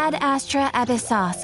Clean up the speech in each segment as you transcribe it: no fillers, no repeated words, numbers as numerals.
ad astra abyssos.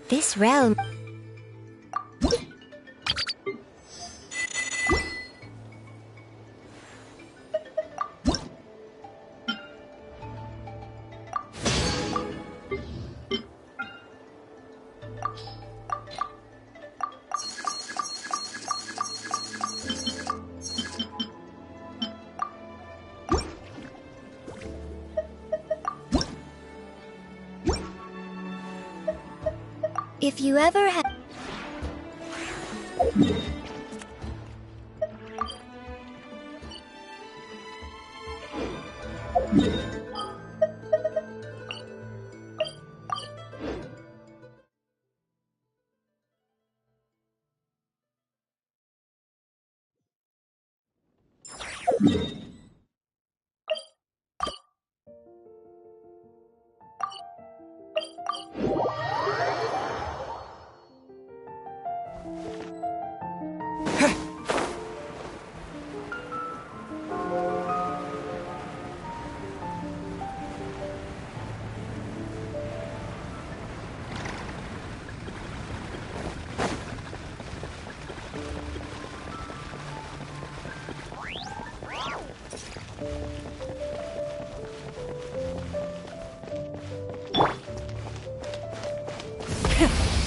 This realm... If you ever have...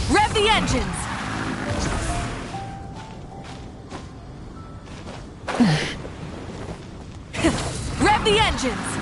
Rev the engines! Rev the engines!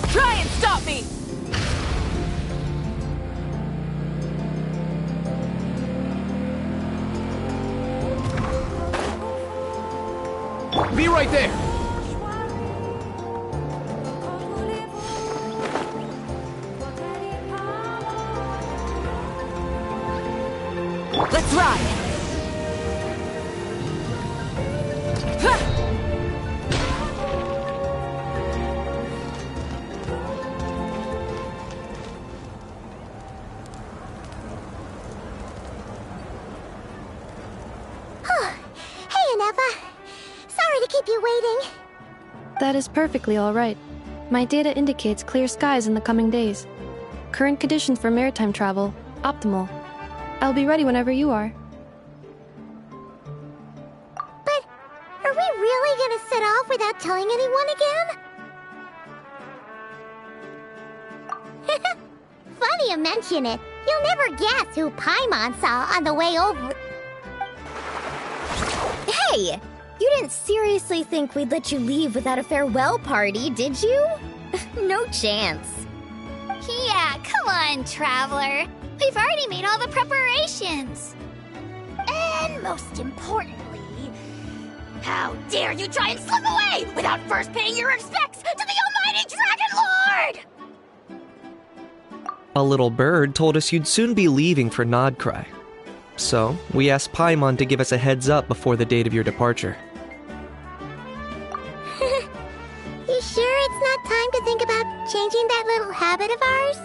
Try and stop me! Be right there! Let's ride! Hey, Anefa. Sorry to keep you waiting. That is perfectly all right. My data indicates clear skies in the coming days. Current conditions for maritime travel, optimal. I'll be ready whenever you are. But are we really gonna set off without telling anyone again? Funny you mention it. You'll never guess who Paimon saw on the way over. Hey! You didn't seriously think we'd let you leave without a farewell party, did you? No chance. Yeah, come on, Traveler. We've already made all the preparations. And most importantly, how dare you try and slip away without first paying your respects to the almighty Dragon Lord! A little bird told us you'd soon be leaving for Nod-Krai. So, we asked Paimon to give us a heads up before the date of your departure. You sure it's not time to think about changing that little habit of ours?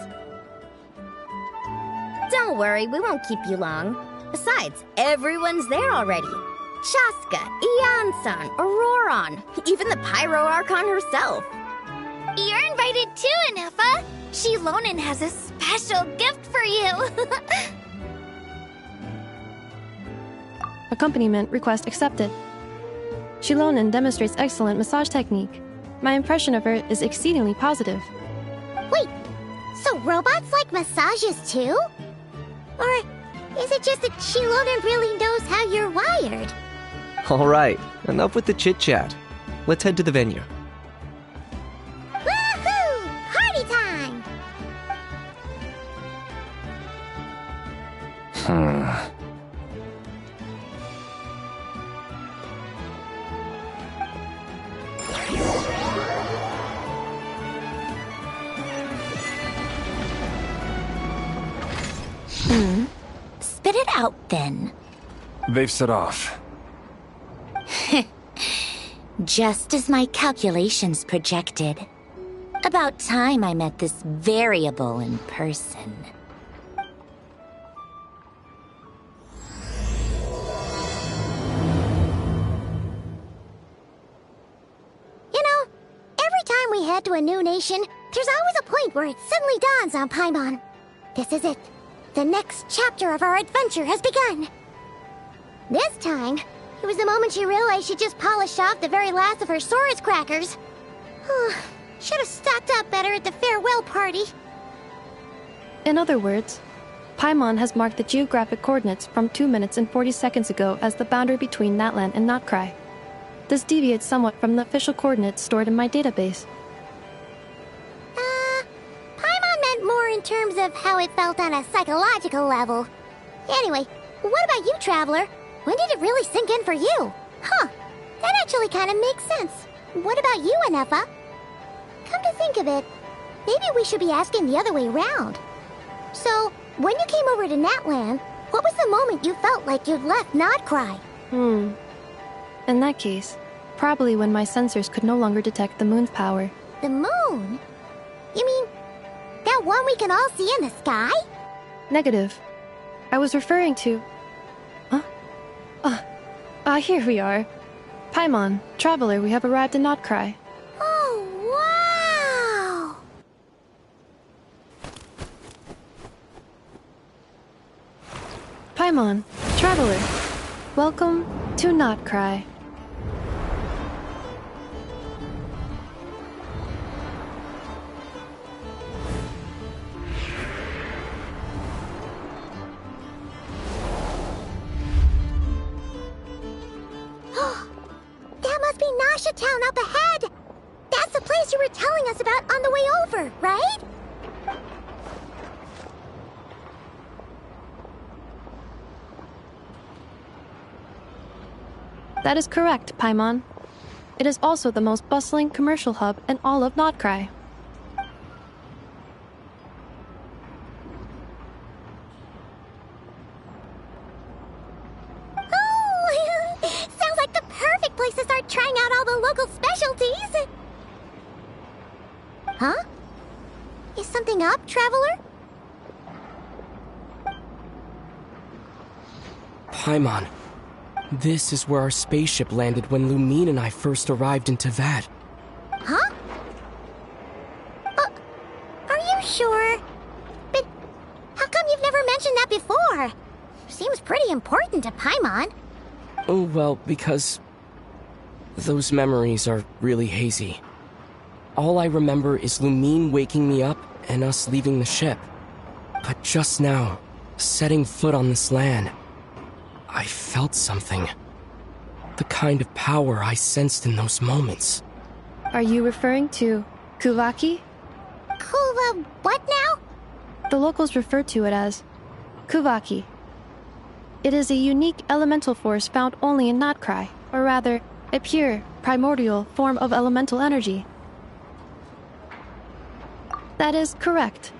Don't worry, we won't keep you long. Besides, everyone's there already. Chaska, Ian-san, Auroron, even the Pyro Archon herself. You're invited too, Anefa. Shilonen has a special gift for you. Accompaniment request accepted. Shilonen demonstrates excellent massage technique. My impression of her is exceedingly positive. Wait, so robots like massages too? Or is it just that Shilonen really knows how you're wired? Alright, enough with the chit-chat. Let's head to the venue. Woohoo! Party time! Spit it out, then. They've set off. Just as my calculations projected. About time I met this variable in person. head to a new nation, there's always a point where it suddenly dawns on Paimon. This is it. The next chapter of our adventure has begun. This time, it was the moment she realized she just polished off the very last of her Saurus crackers. Should have stocked up better at the farewell party. In other words, Paimon has marked the geographic coordinates from 2 minutes and 40 seconds ago as the boundary between Natlan and Nod-Krai. This deviates somewhat from the official coordinates stored in my database. Paimon meant more in terms of how it felt on a psychological level. Anyway, what about you, Traveler? When did it really sink in for you? That actually kind of makes sense. What about you, Anefa? Come to think of it, maybe we should be asking the other way around. So, when you came over to Natlan, what was the moment you felt like you'd left Nod-Krai? In that case, probably when my sensors could no longer detect the moon's power. The moon? You mean, that one we can all see in the sky? Negative. I was referring to... Here we are. Paimon, Traveler, we have arrived in Nod-Krai. Oh, wow! Paimon, Traveler, welcome to Nod-Krai. That must be Nasha Town up ahead! That's the place you were telling us about on the way over, right? That is correct, Paimon. It is also the most bustling commercial hub in all of Nod-Krai. Oh, sounds like the perfect place to start trying out all the local specialties. Huh? Is something up, Traveler? Paimon, this is where our spaceship landed when Lumine and I first arrived in Teyvat. Huh? Are you sure? But how come you've never mentioned that before? Seems pretty important to Paimon. Oh, well, because those memories are really hazy. All I remember is Lumine waking me up and us leaving the ship. But just now, setting foot on this land, I felt something. The kind of power I sensed in those moments. Are you referring to Kuvaki? Kuva what now? The locals refer to it as Kuvaki. It is a unique elemental force found only in Nod-Krai, or rather, a pure, primordial form of elemental energy. That is correct.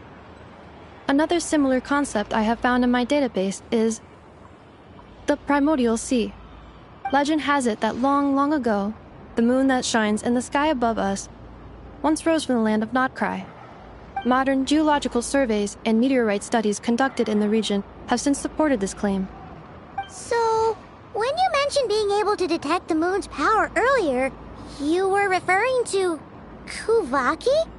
Another similar concept I have found in my database is the primordial sea. Legend has it that long, long ago, the moon that shines in the sky above us once rose from the land of Nod-Krai. Modern geological surveys and meteorite studies conducted in the region have since supported this claim. So, when you mentioned being able to detect the moon's power earlier, you were referring to Kuvaki?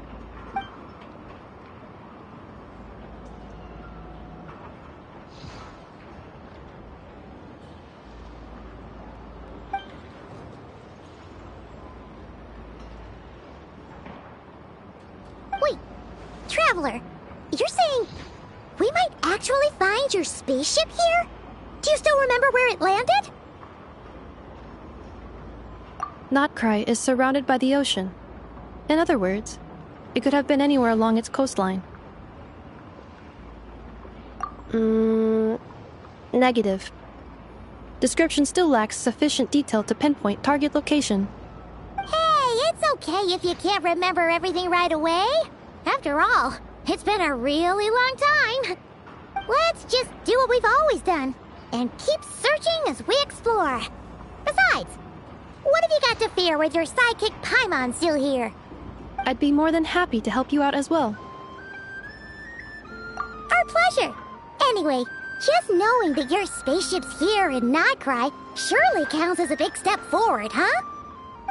Wait, Traveler, you're saying we might actually find your spaceship here? Do you still remember where it landed? Nod-Krai is surrounded by the ocean. In other words, it could have been anywhere along its coastline. Negative. Description still lacks sufficient detail to pinpoint target location. Hey, it's okay if you can't remember everything right away. After all, it's been a really long time. Let's just do what we've always done, and keep searching as we explore. Besides, what have you got to fear with your sidekick Paimon still here? I'd be more than happy to help you out as well. Our pleasure. Anyway, just knowing that your spaceship's here in Nod-Krai surely counts as a big step forward, huh?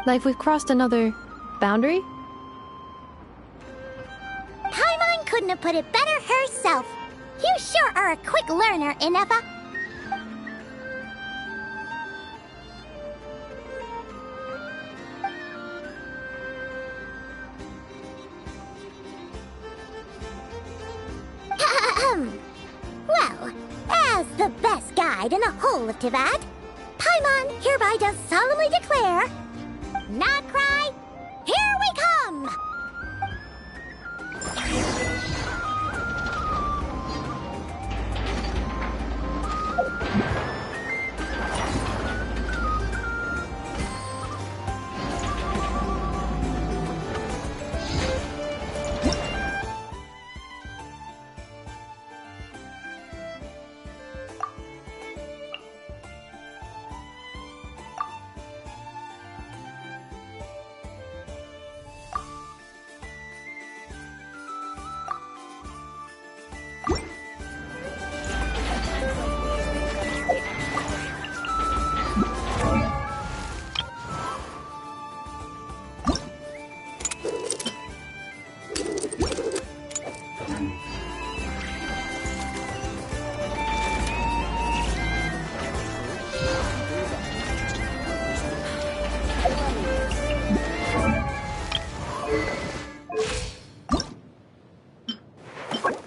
Like we've crossed another boundary? couldn't have put it better herself. You sure are a quick learner, Ineffa. Well, as the best guide in the whole of Teyvat, Paimon hereby does solemnly declare, Nod-Krai, here we come!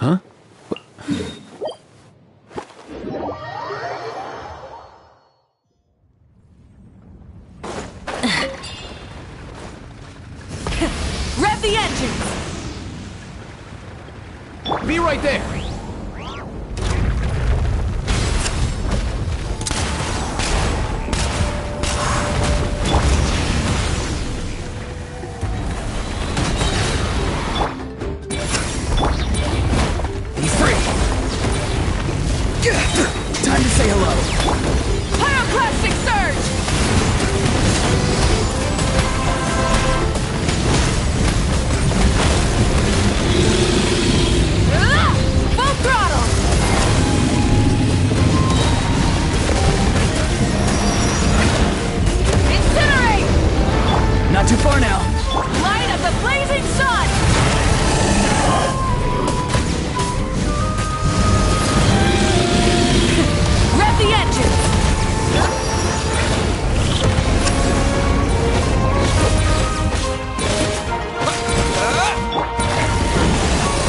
Huh? Rev the engines! Be right there! Be free! Time to say hello! Pyroclastic surge! Full throttle! Incinerate! Not too far now! Light of the blazing sun! Rev the engines!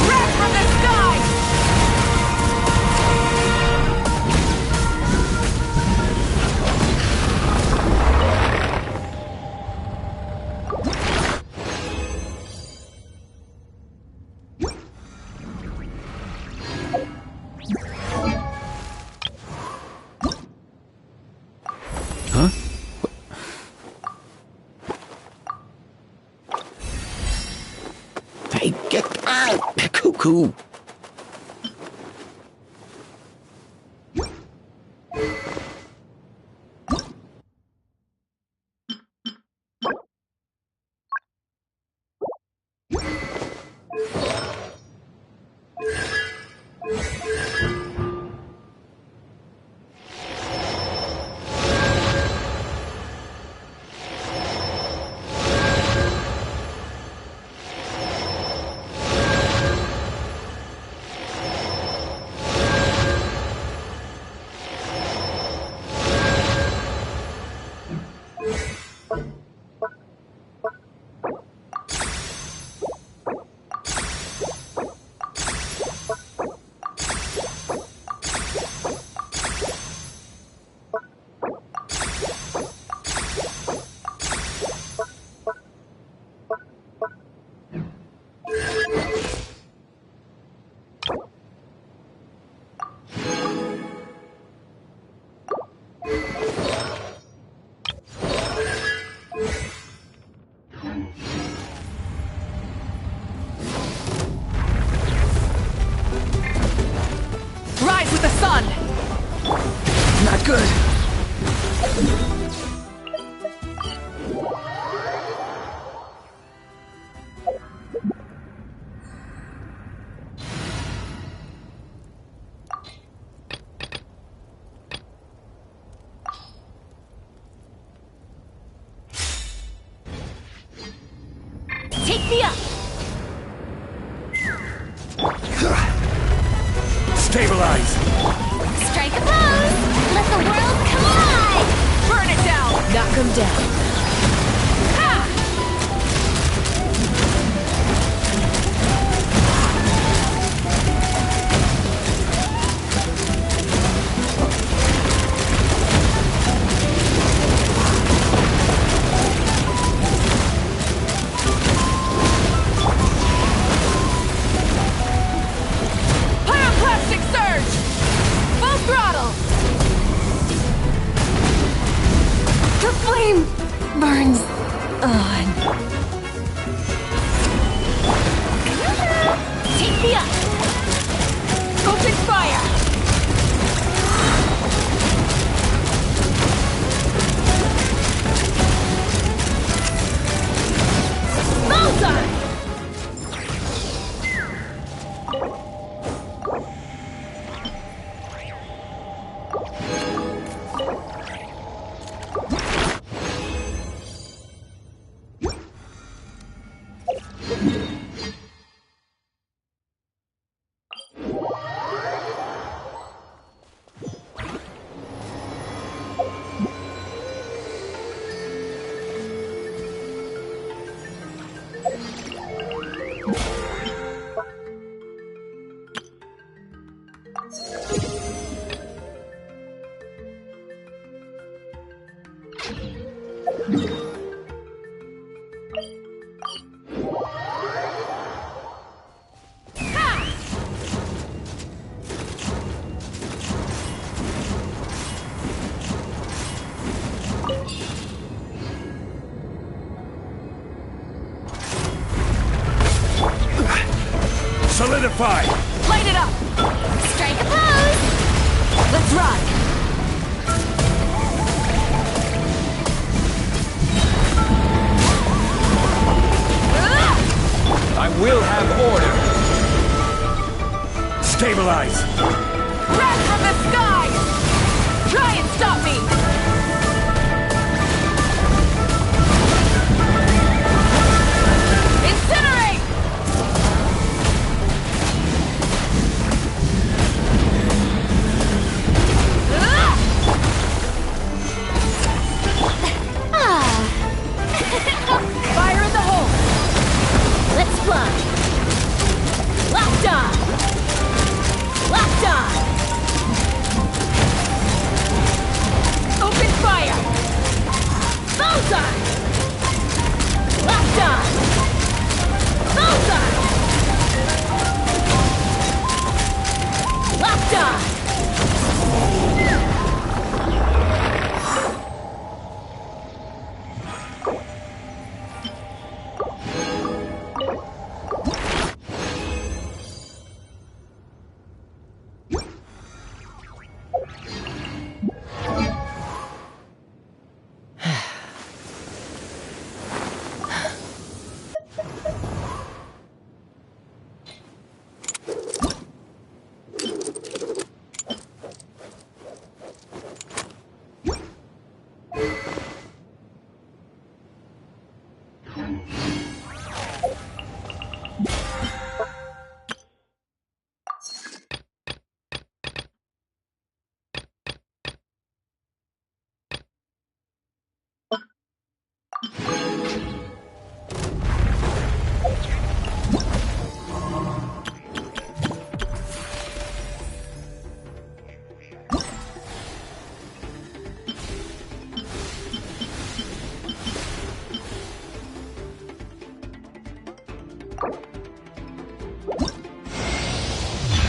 Rev from the sky! Huh? Hey, get out! Cuckoo! Rise with the sun! Not good! Take me up! Stabilize! Strike a pose! Let the world come alive! Burn it down! Knock 'em down. Ha! Pyroclastic surge! Full throttle! The flame burns on. Take me up! Open fire! Bullseye! Solidify! Light it up! Strike a pose! Let's ride! I will have order. Stabilize! Wrath from the sky! Try and stop me! Incinerate! Fire in the hole! Let's fly. Locked on. Locked on. Open fire! Bullseye. Locked on. Bullseye. Locked on.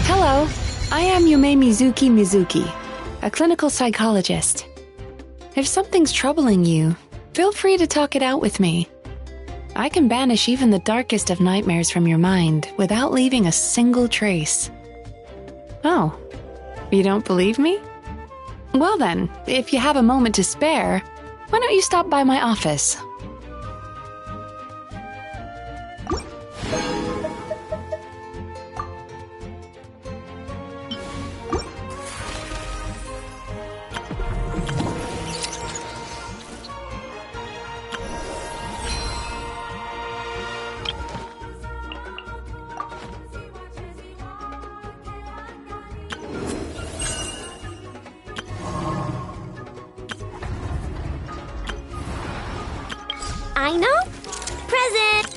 Hello, I am Yume Mizuki, a clinical psychologist. If something's troubling you, feel free to talk it out with me. I can banish even the darkest of nightmares from your mind without leaving a single trace. Oh, you don't believe me? Well then, if you have a moment to spare, why don't you stop by my office? I know. Present!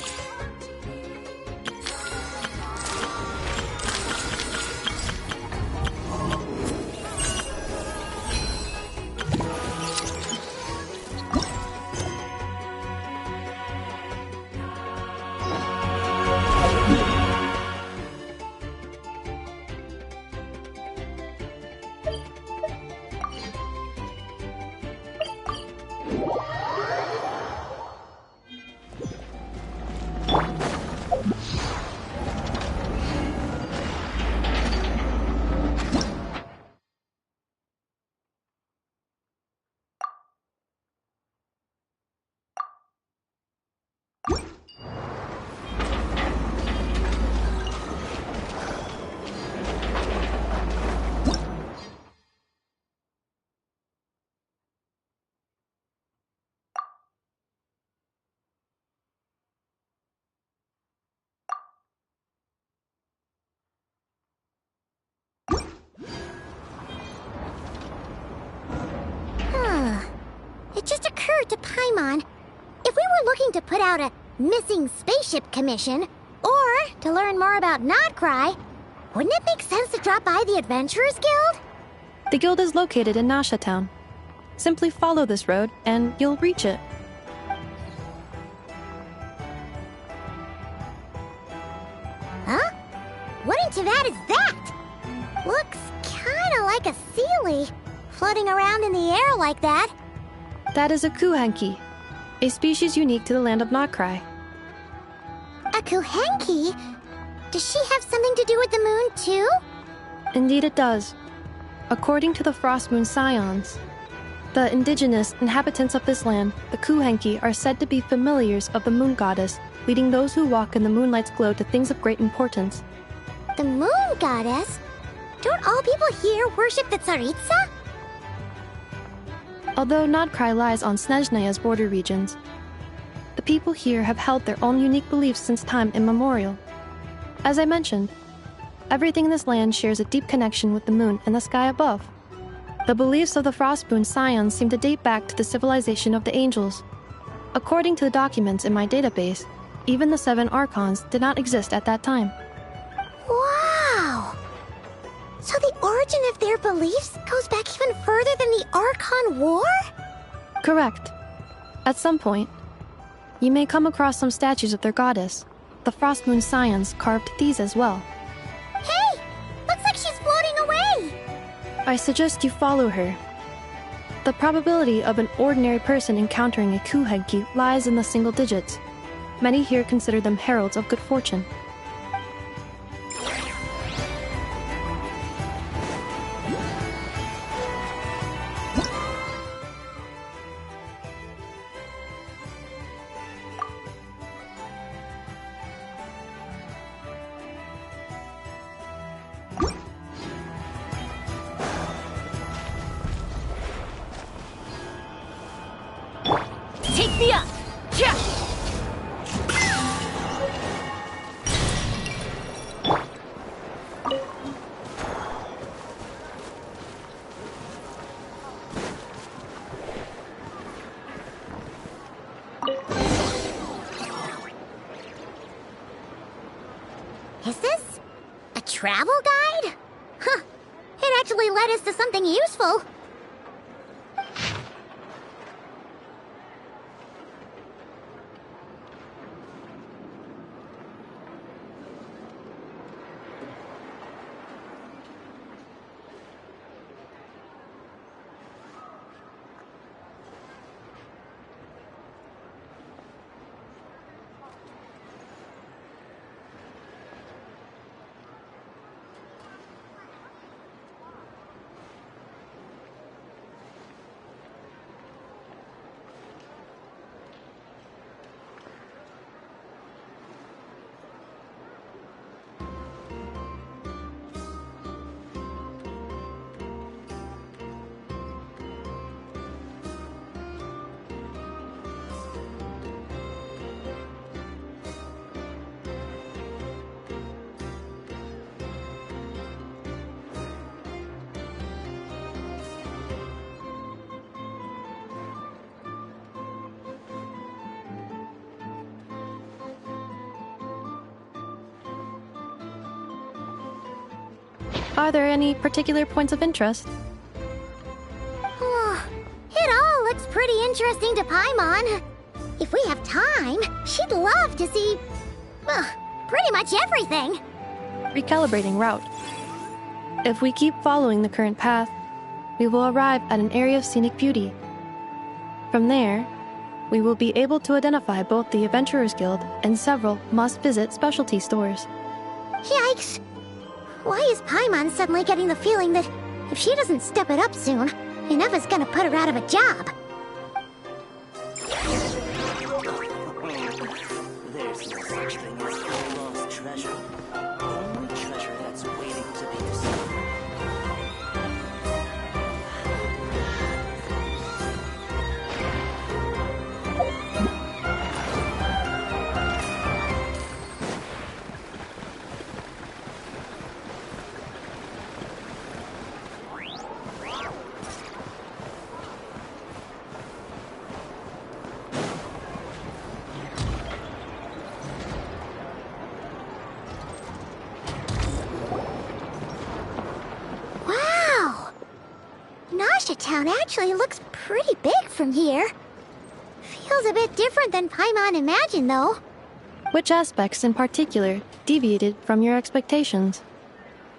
It just occurred to Paimon, if we were looking to put out a missing spaceship commission, or to learn more about Nod-Krai, wouldn't it make sense to drop by the Adventurers Guild? The guild is located in Nasha Town. Simply follow this road, and you'll reach it. Huh? What in Tivat is that? Looks kinda like a Sealy, floating around in the air like that. That is a Kuhenki, a species unique to the land of Nod-Krai. A Kuhenki? Does she have something to do with the moon, too? Indeed it does. According to the Frost Moon Scions, the indigenous inhabitants of this land, the Kuhenki, are said to be familiars of the moon goddess, leading those who walk in the moonlight's glow to things of great importance. The moon goddess? Don't all people here worship the Tsaritsa? Although Nod-Krai lies on Snezhnaya's border regions, the people here have held their own unique beliefs since time immemorial. As I mentioned, everything in this land shares a deep connection with the moon and the sky above. The beliefs of the Frostmoon Scions seem to date back to the civilization of the angels. According to the documents in my database, even the 7 Archons did not exist at that time. Wow! So the origin of their beliefs goes back even further than the Archon War? Correct. At some point, you may come across some statues of their goddess. The Frostmoon Scions carved these as well. Hey! Looks like she's floating away! I suggest you follow her. The probability of an ordinary person encountering a Kuhenki lies in the single digits. Many here consider them heralds of good fortune. Take me up! Yeah! Is this a travel guide? Huh. It actually led us to something useful. Are there any particular points of interest? It all looks pretty interesting to Paimon. If we have time, she'd love to see, pretty much everything. Recalibrating route. If we keep following the current path, we will arrive at an area of scenic beauty. From there, we will be able to identify both the Adventurers Guild and several must-visit specialty stores. Yikes! Why is Paimon suddenly getting the feeling that if she doesn't step it up soon, Ineva's gonna put her out of a job? There's no such thing as a lost treasure. Only treasure that's waiting to be discovered. Town actually looks pretty big from here. Feels a bit different than Paimon imagined, though. Which aspects in particular deviated from your expectations?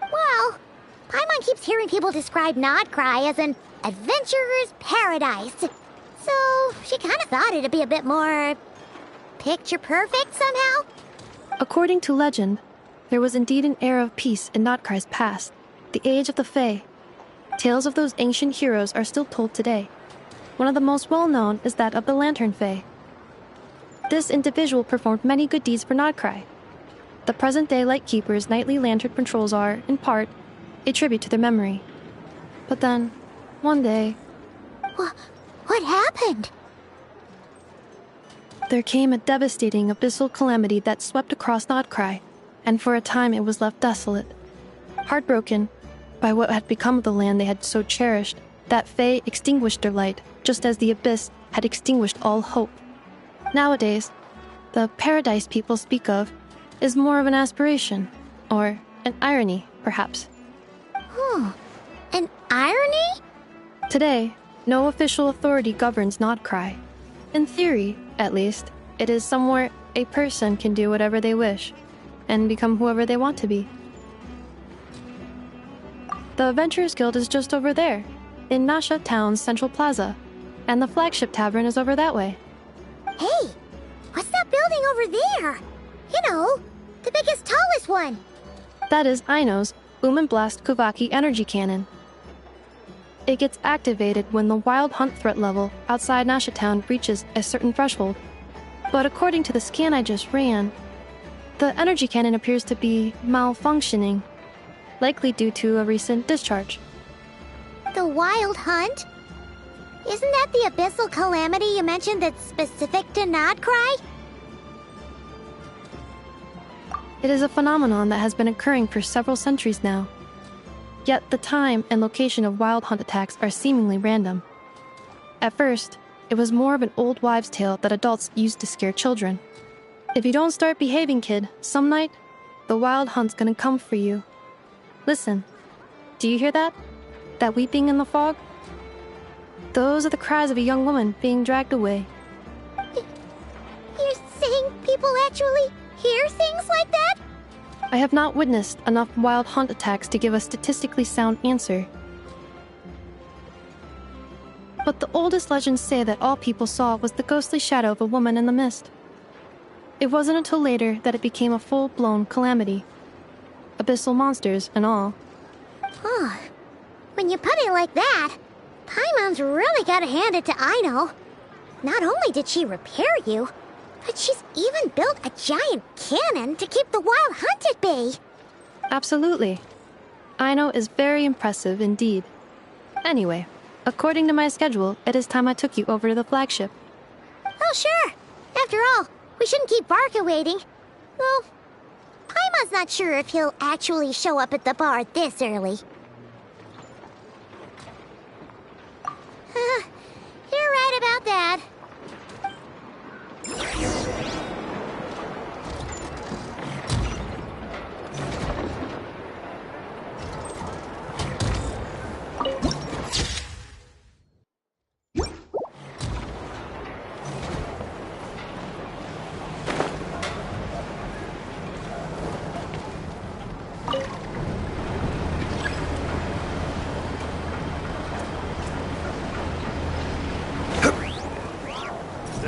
Well, Paimon keeps hearing people describe Nod-Krai as an adventurer's paradise. So she kind of thought it'd be a bit more picture perfect somehow. According to legend, there was indeed an era of peace in Nod-Krai's past, the age of the Fae. Tales of those ancient heroes are still told today. One of the most well-known is that of the Lantern Fae. This individual performed many good deeds for Nod-Krai. The present-day Lightkeeper's nightly lantern patrols are, in part, a tribute to their memory. But then, one day... What happened? There came a devastating abyssal calamity that swept across Nod-Krai, and for a time it was left desolate. Heartbroken by what had become of the land they had so cherished, that Fae extinguished their light, just as the abyss had extinguished all hope. Nowadays, the paradise people speak of is more of an aspiration, or an irony, perhaps. An irony? Today, no official authority governs Nod-Krai. In theory, at least, it is somewhere a person can do whatever they wish, and become whoever they want to be. The Adventurers Guild is just over there, in Nasha Town's Central Plaza, and the flagship tavern is over that way. Hey, what's that building over there? You know, the biggest, tallest one. That is Aino's Blast Kuvaki energy cannon. It gets activated when the wild hunt threat level outside Nasha Town reaches a certain threshold. But according to the scan I just ran, the energy cannon appears to be malfunctioning, likely due to a recent discharge. The Wild Hunt? Isn't that the abyssal calamity you mentioned that's specific to Nod-Krai? It is a phenomenon that has been occurring for several centuries now. Yet the time and location of wild hunt attacks are seemingly random. At first, it was more of an old wives' tale that adults used to scare children. If you don't start behaving, kid, some night, the wild hunt's gonna come for you. Listen, do you hear that? That weeping in the fog? Those are the cries of a young woman being dragged away. You're saying people actually hear things like that? I have not witnessed enough wild hunt attacks to give a statistically sound answer. But the oldest legends say that all people saw was the ghostly shadow of a woman in the mist. It wasn't until later that it became a full-blown calamity. Abyssal monsters and all. When you put it like that, Paimon's really gotta hand it to Aino. Not only did she repair you, but she's even built a giant cannon to keep the wild hunt at bay. Absolutely. Aino is very impressive indeed. Anyway, according to my schedule, it is time I took you over to the flagship. Oh, sure. After all, we shouldn't keep Barca waiting. Well, Paimon's not sure if he'll actually show up at the bar this early. You're right about that.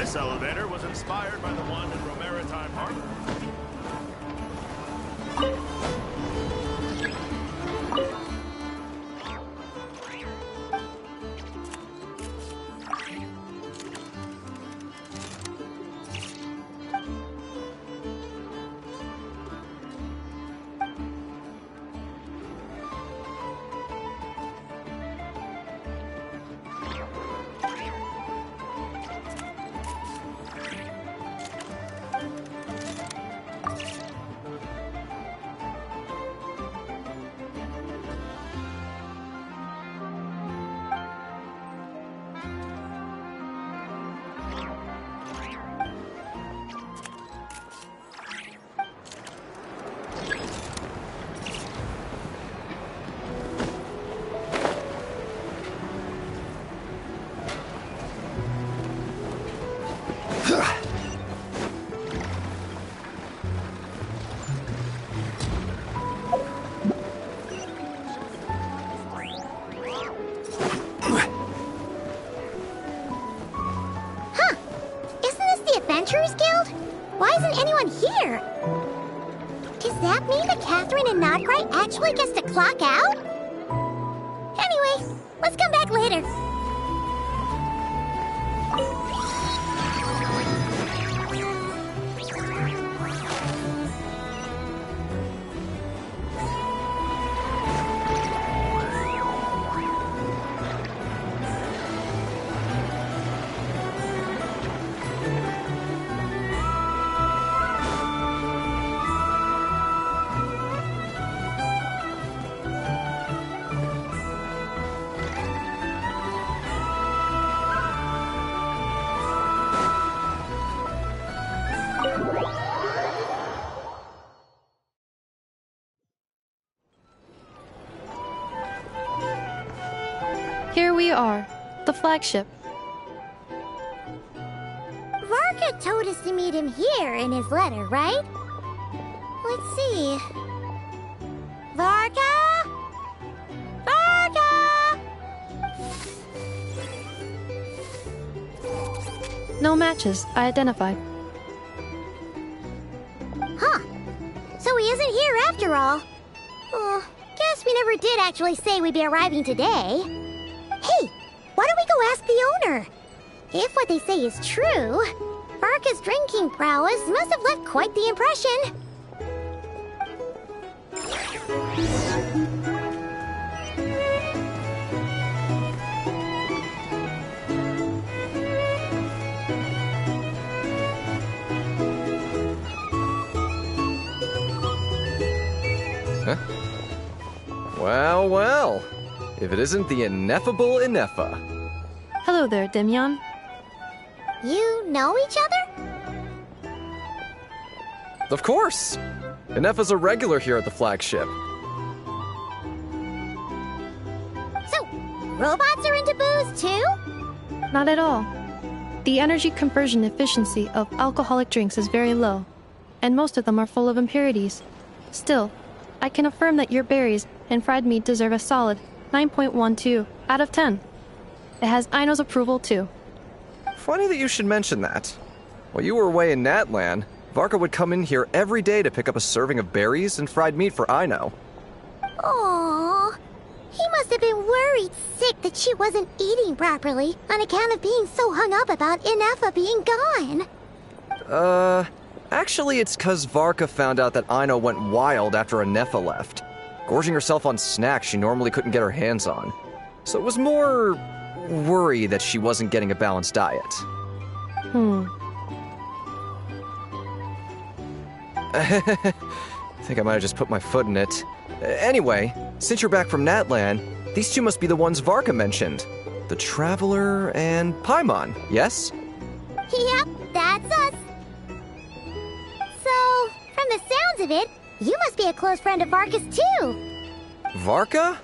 This elevator was inspired by the one in Romaritime Harbor. Adventurers Guild? Why isn't anyone here? Does that mean that Catherine and Nod-Krai actually gets to clock out? Anyway, let's come back later. Here we are, the flagship. Varka told us to meet him here in his letter, right? Let's see. Varka? Varka! No matches identified. Huh. So he isn't here after all. Oh, guess we never did actually say we'd be arriving today. Hey, why don't we go ask the owner? If what they say is true, Varka's drinking prowess must have left quite the impression. Huh? Well, well. If it isn't the ineffable Ineffa. Hello there, Demyon. You know each other? Of course! Ineffa's a regular here at the flagship. So, robots are into booze too? Not at all. The energy conversion efficiency of alcoholic drinks is very low, and most of them are full of impurities. Still, I can affirm that your berries and fried meat deserve a solid 9.12 out of 10. It has Aino's approval too. Funny that you should mention that. While you were away in Natlan, Varka would come in here every day to pick up a serving of berries and fried meat for Aino. Aww. He must have been worried sick that she wasn't eating properly on account of being so hung up about Ineffa being gone. Actually it's 'cause Varka found out that Aino went wild after Ineffa left, gorging herself on snacks she normally couldn't get her hands on. So it was more worry that she wasn't getting a balanced diet. I think I might have just put my foot in it. Anyway, since you're back from Natlan, these two must be the ones Varka mentioned. The Traveler and Paimon, yes? Yep, that's us. So, from the sounds of it, you must be a close friend of Varka's too. Varka?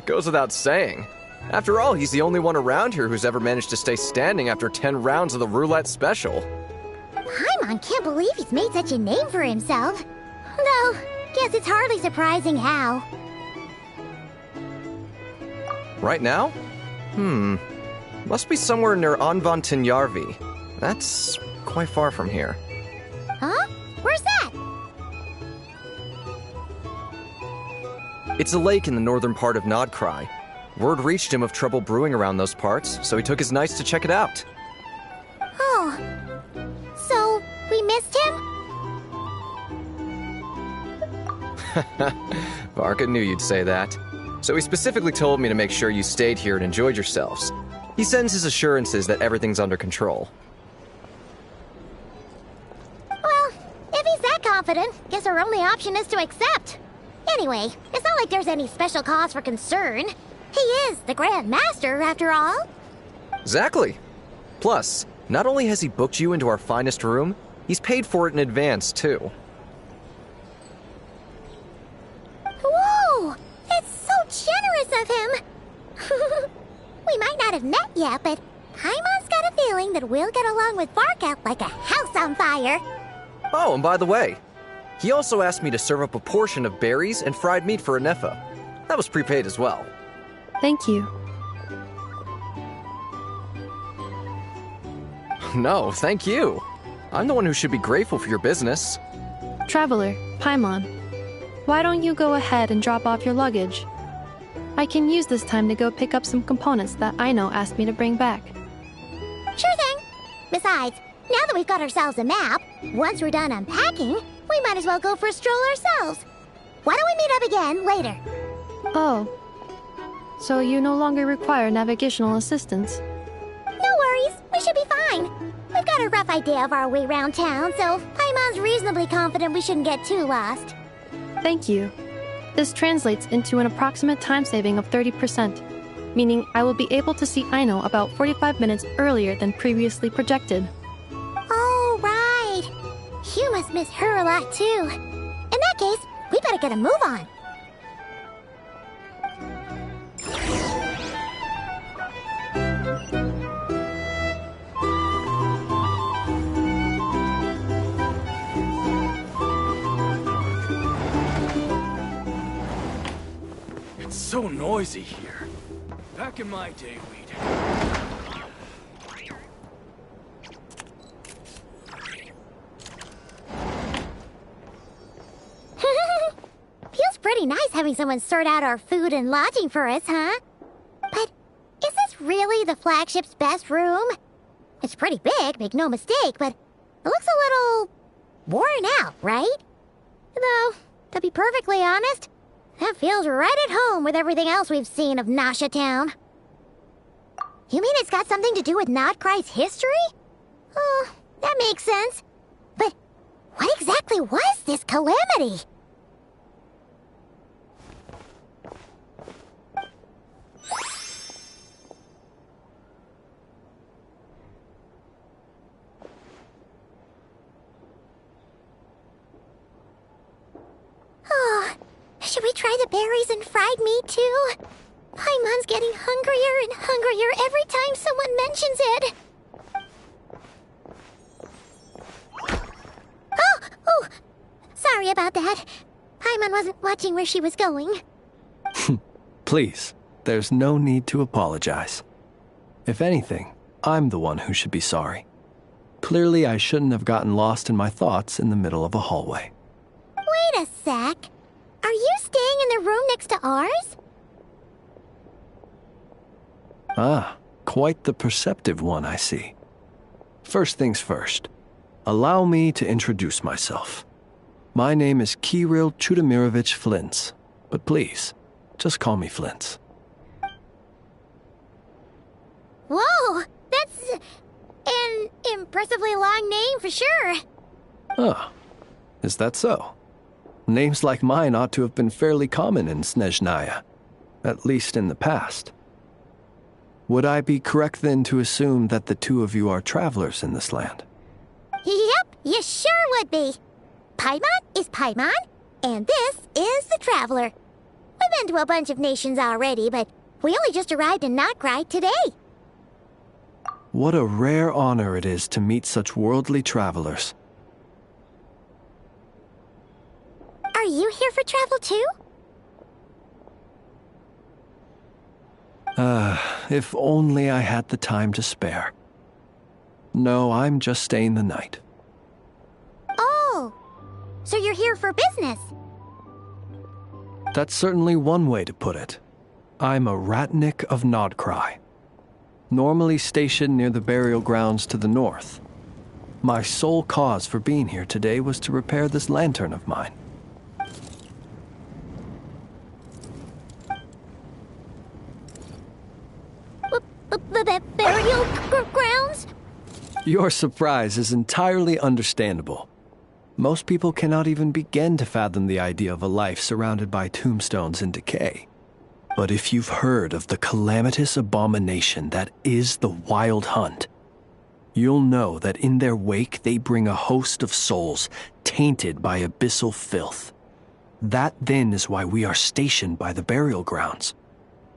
Goes without saying. After all, he's the only one around here who's ever managed to stay standing after 10 rounds of the roulette special. Paimon can't believe he's made such a name for himself. Though, guess it's hardly surprising how. Right now? Must be somewhere near Anvantinyarvi. That's quite far from here. Huh? Where's that? It's a lake in the northern part of Nod-Krai. Word reached him of trouble brewing around those parts, so he took his knights to check it out. Oh. So, we missed him? Varka knew you'd say that. So he specifically told me to make sure you stayed here and enjoyed yourselves. He sends his assurances that everything's under control. Well, if he's that confident, guess our only option is to accept. Anyway, it's not like there's any special cause for concern. He is the Grand Master, after all. Exactly. Plus, not only has he booked you into our finest room, he's paid for it in advance, too. Whoa! It's so generous of him! We might not have met yet, but Paimon's got a feeling that we'll get along with Varka like a house on fire. Oh, and by the way, he also asked me to serve up a portion of berries and fried meat for Anefa. That was prepaid as well. Thank you. No, thank you. I'm the one who should be grateful for your business. Traveler, Paimon, why don't you go ahead and drop off your luggage? I can use this time to go pick up some components that Aino asked me to bring back. Sure thing. Besides, now that we've got ourselves a map, once we're done unpacking, we might as well go for a stroll ourselves. Why don't we meet up again later? Oh. So you no longer require navigational assistance? No worries, we should be fine. We've got a rough idea of our way around town, so Paimon's reasonably confident we shouldn't get too lost. Thank you. This translates into an approximate time saving of 30%, meaning I will be able to see Aino about 45 minutes earlier than previously projected. Oh, right. You must miss her a lot, too. In that case, we better get a move on. It's so noisy here. Back in my day, we'd... Feels pretty nice having someone sort out our food and lodging for us, huh? But is this really the flagship's best room? It's pretty big, make no mistake, but it looks a little worn out, right? Though, to be perfectly honest, that feels right at home with everything else we've seen of Nasha Town. You mean it's got something to do with Nod-Krai's history? Oh, that makes sense. But what exactly was this calamity? Oh, should we try the berries and fried meat too? Paimon's getting hungrier and hungrier every time someone mentions it. Oh, sorry about that. Paimon wasn't watching where she was going. Please, there's no need to apologize. If anything, I'm the one who should be sorry. Clearly, I shouldn't have gotten lost in my thoughts in the middle of a hallway. Wait a sec. Are you staying in the room next to ours? Ah, quite the perceptive one, I see. First things first, allow me to introduce myself. My name is Kirill Chudamirovich Flintz, but please, just call me Flintz. Whoa, that's an impressively long name for sure. Ah, is that so? Names like mine ought to have been fairly common in Snezhnaya, at least in the past. Would I be correct then to assume that the two of you are travelers in this land? Yep, you sure would be. Paimon is Paimon, and this is the Traveler. We've been to a bunch of nations already, but we only just arrived in Nod-Krai today. What a rare honor it is to meet such worldly travelers. Are you here for travel too? If only I had the time to spare. No, I'm just staying the night. Oh, so you're here for business? That's certainly one way to put it. I'm a Ratnik of Nod-Krai, normally stationed near the burial grounds to the north. My sole cause for being here today was to repair this lantern of mine. Burial grounds? Your surprise is entirely understandable. Most people cannot even begin to fathom the idea of a life surrounded by tombstones and decay. But if you've heard of the calamitous abomination that is the Wild Hunt, you'll know that in their wake they bring a host of souls tainted by abyssal filth. That then is why we are stationed by the burial grounds,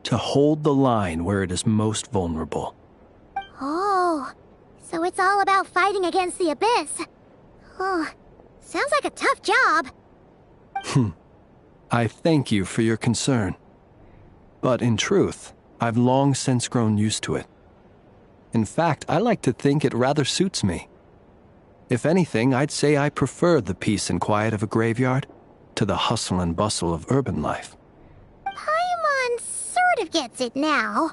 to hold the line where it is most vulnerable. Oh, so it's all about fighting against the abyss. Oh, sounds like a tough job. I thank you for your concern. But in truth, I've long since grown used to it. In fact, I like to think it rather suits me. If anything, I'd say I prefer the peace and quiet of a graveyard to the hustle and bustle of urban life. Paimon sort of gets it now.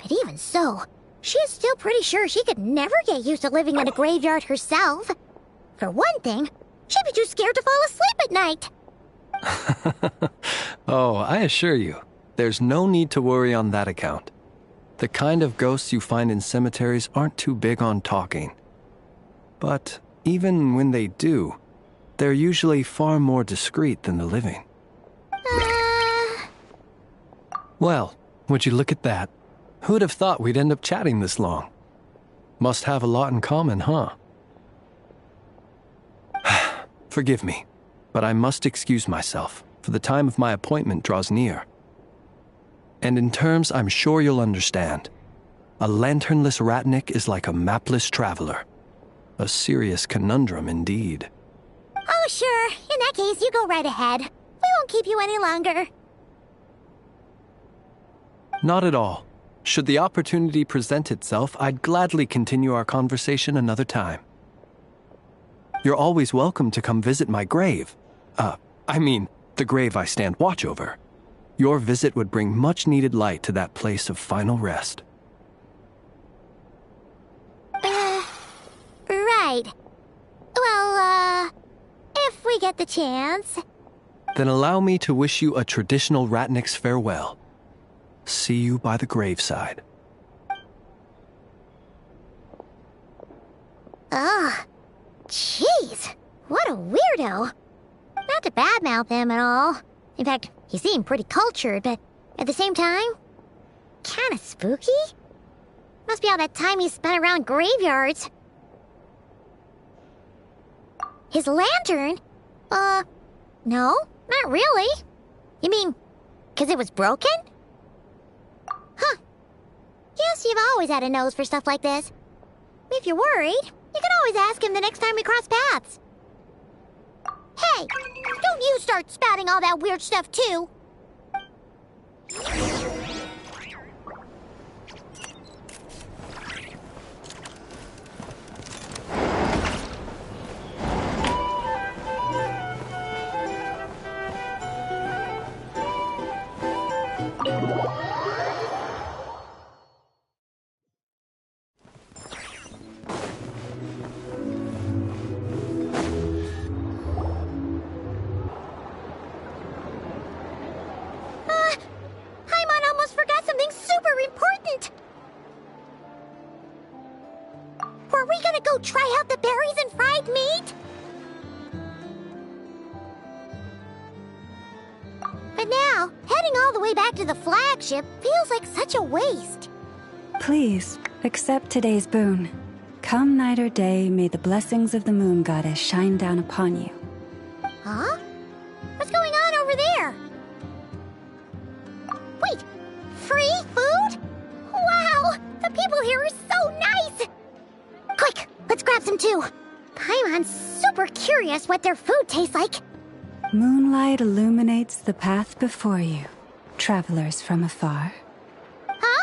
But even so, she's still pretty sure she could never get used to living in a graveyard herself. For one thing, she'd be too scared to fall asleep at night. Oh, I assure you, there's no need to worry on that account. The kind of ghosts you find in cemeteries aren't too big on talking. But even when they do, they're usually far more discreet than the living. Well, would you look at that? Who'd have thought we'd end up chatting this long? Must have a lot in common, huh? Forgive me, but I must excuse myself, for the time of my appointment draws near. And in terms I'm sure you'll understand, a lanternless Ratnik is like a mapless traveler. A serious conundrum indeed. Oh, sure. In that case, you go right ahead. We won't keep you any longer. Not at all. Should the opportunity present itself, I'd gladly continue our conversation another time. You're always welcome to come visit my grave. The grave I stand watch over. Your visit would bring much-needed light to that place of final rest. Right. Well, if we get the chance. Then allow me to wish you a traditional Ratnik's farewell. See you by the graveside. Ugh. Jeez. What a weirdo. Not to badmouth him at all. In fact, he seemed pretty cultured, but at the same time, kinda spooky? Must be all that time he spent around graveyards. His lantern? No, not really. You mean, 'cause it was broken? Huh. Guess you've always had a nose for stuff like this. If you're worried, you can always ask him the next time we cross paths. Hey, don't you start spouting all that weird stuff too. Paimon almost forgot something super important. Were we gonna go try out the berries and fried meat? But now, heading all the way back to the flagship feels like such a waste. Please, accept today's boon. Come night or day, may the blessings of the moon goddess shine down upon you. Huh? What's going on over there? Wait, free food? Wow, the people here are so nice! Quick, let's grab some too. Paimon's super curious what their food tastes like. Moonlight illuminates the path before you, travelers from afar. Huh?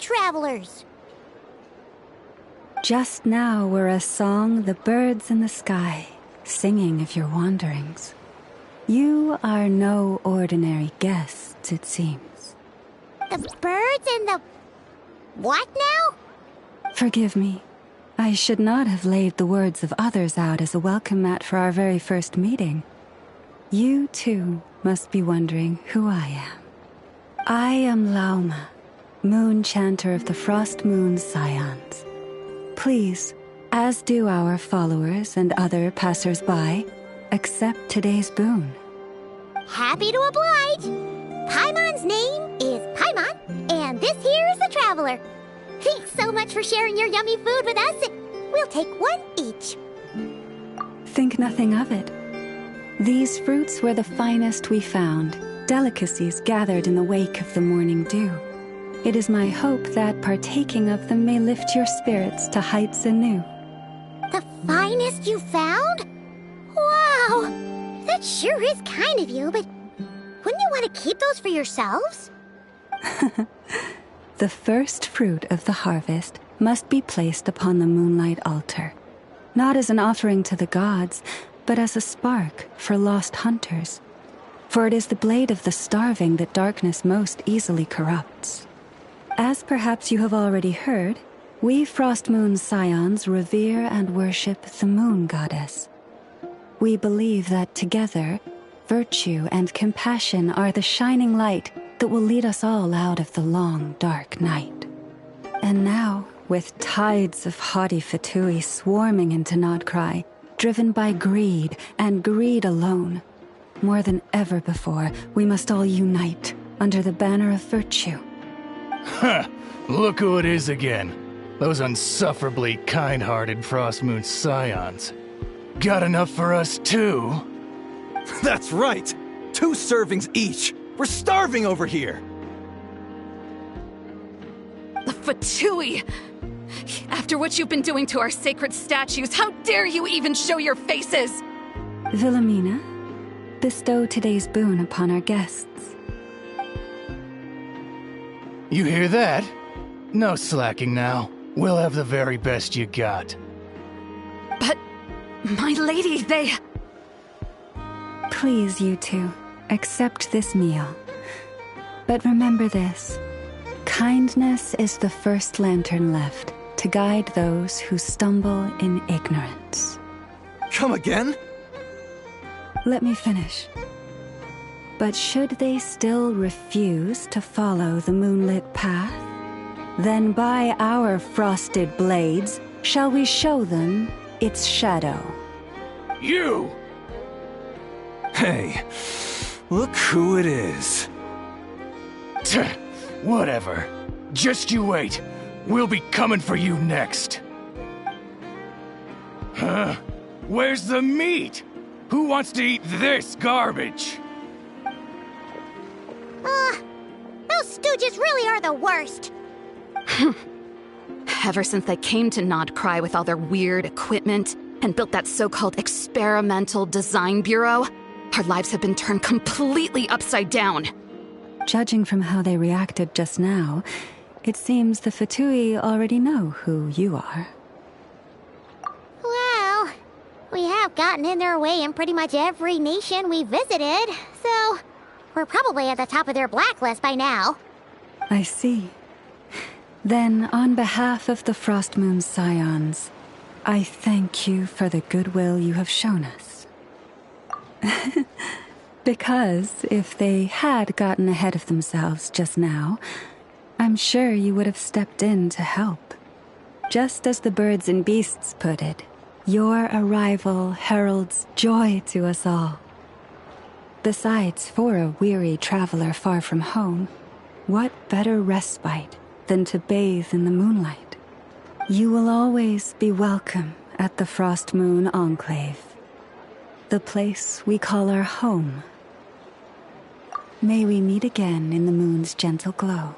travelers. Just now were a song the birds in the sky, singing of your wanderings. You are no ordinary guests, it seems. The birds and the... what now? Forgive me. I should not have laid the words of others out as a welcome mat for our very first meeting. You, too, must be wondering who I am. I am Lauma, Moon Chanter of the Frost Moon Scions. Please, as do our followers and other passers-by, accept today's boon. Happy to oblige. Paimon's name is Paimon, and this here is the Traveler. Thanks so much for sharing your yummy food with us. We'll take one each. Think nothing of it. These fruits were the finest we found, delicacies gathered in the wake of the morning dew. It is my hope that partaking of them may lift your spirits to heights anew. The finest you found? Wow! That sure is kind of you, but wouldn't you want to keep those for yourselves? The first fruit of the harvest must be placed upon the moonlight altar, not as an offering to the gods, but as a spark for lost hunters. For it is the blade of the starving that darkness most easily corrupts. As perhaps you have already heard, we Frost Moon Scions revere and worship the moon goddess. We believe that together, virtue and compassion are the shining light that will lead us all out of the long, dark night. And now, with tides of haughty Fatui swarming into Nod-Krai, driven by greed, and greed alone, more than ever before, we must all unite under the banner of virtue. Huh! Look who it is again. Those unsufferably kind-hearted Frost Moon Scions. Got enough for us too? That's right! 2 servings each! We're starving over here! The Fatui! After what you've been doing to our sacred statues, how dare you even show your faces? Wilhelmina, bestow today's boon upon our guests. You hear that? No slacking now. We'll have the very best you got. But, my lady, they... Please, you two, accept this meal. But remember this. Kindness is the first lantern left to guide those who stumble in ignorance. Come again? Let me finish. But should they still refuse to follow the moonlit path, then by our frosted blades shall we show them its shadow. You! Hey, look who it is. Whatever. Just you wait. We'll be coming for you next. Huh? Where's the meat? Who wants to eat this garbage? Those stooges really are the worst. Ever since they came to Nod-Krai with all their weird equipment and built that so-called experimental design bureau, our lives have been turned completely upside down. Judging from how they reacted just now, it seems the Fatui already know who you are. Well, we have gotten in their way in pretty much every nation we visited, so we're probably at the top of their blacklist by now. I see. Then, on behalf of the Frost Moon Scions, I thank you for the goodwill you have shown us. Because if they had gotten ahead of themselves just now, I'm sure you would have stepped in to help. Just as the birds and beasts put it, your arrival heralds joy to us all. Besides, for a weary traveler far from home, what better respite than to bathe in the moonlight? You will always be welcome at the Frost Moon Enclave, the place we call our home. May we meet again in the moon's gentle glow.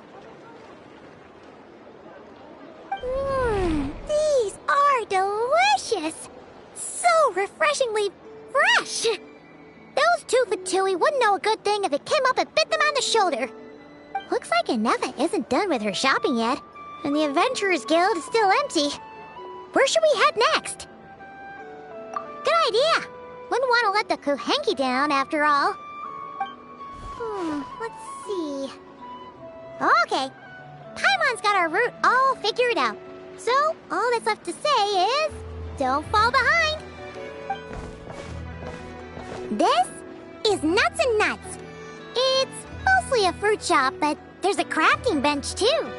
These are delicious! So refreshingly fresh! Those 2 Fatui wouldn't know a good thing if it came up and bit them on the shoulder. Looks like Inefa isn't done with her shopping yet. And the Adventurers Guild is still empty. Where should we head next? Good idea. Wouldn't want to let the Kuhenki down, after all. Let's see. Okay. Paimon's got our route all figured out. So, all that's left to say is, don't fall behind. This is Nuts and Nuts. It's mostly a fruit shop, but there's a crafting bench, too.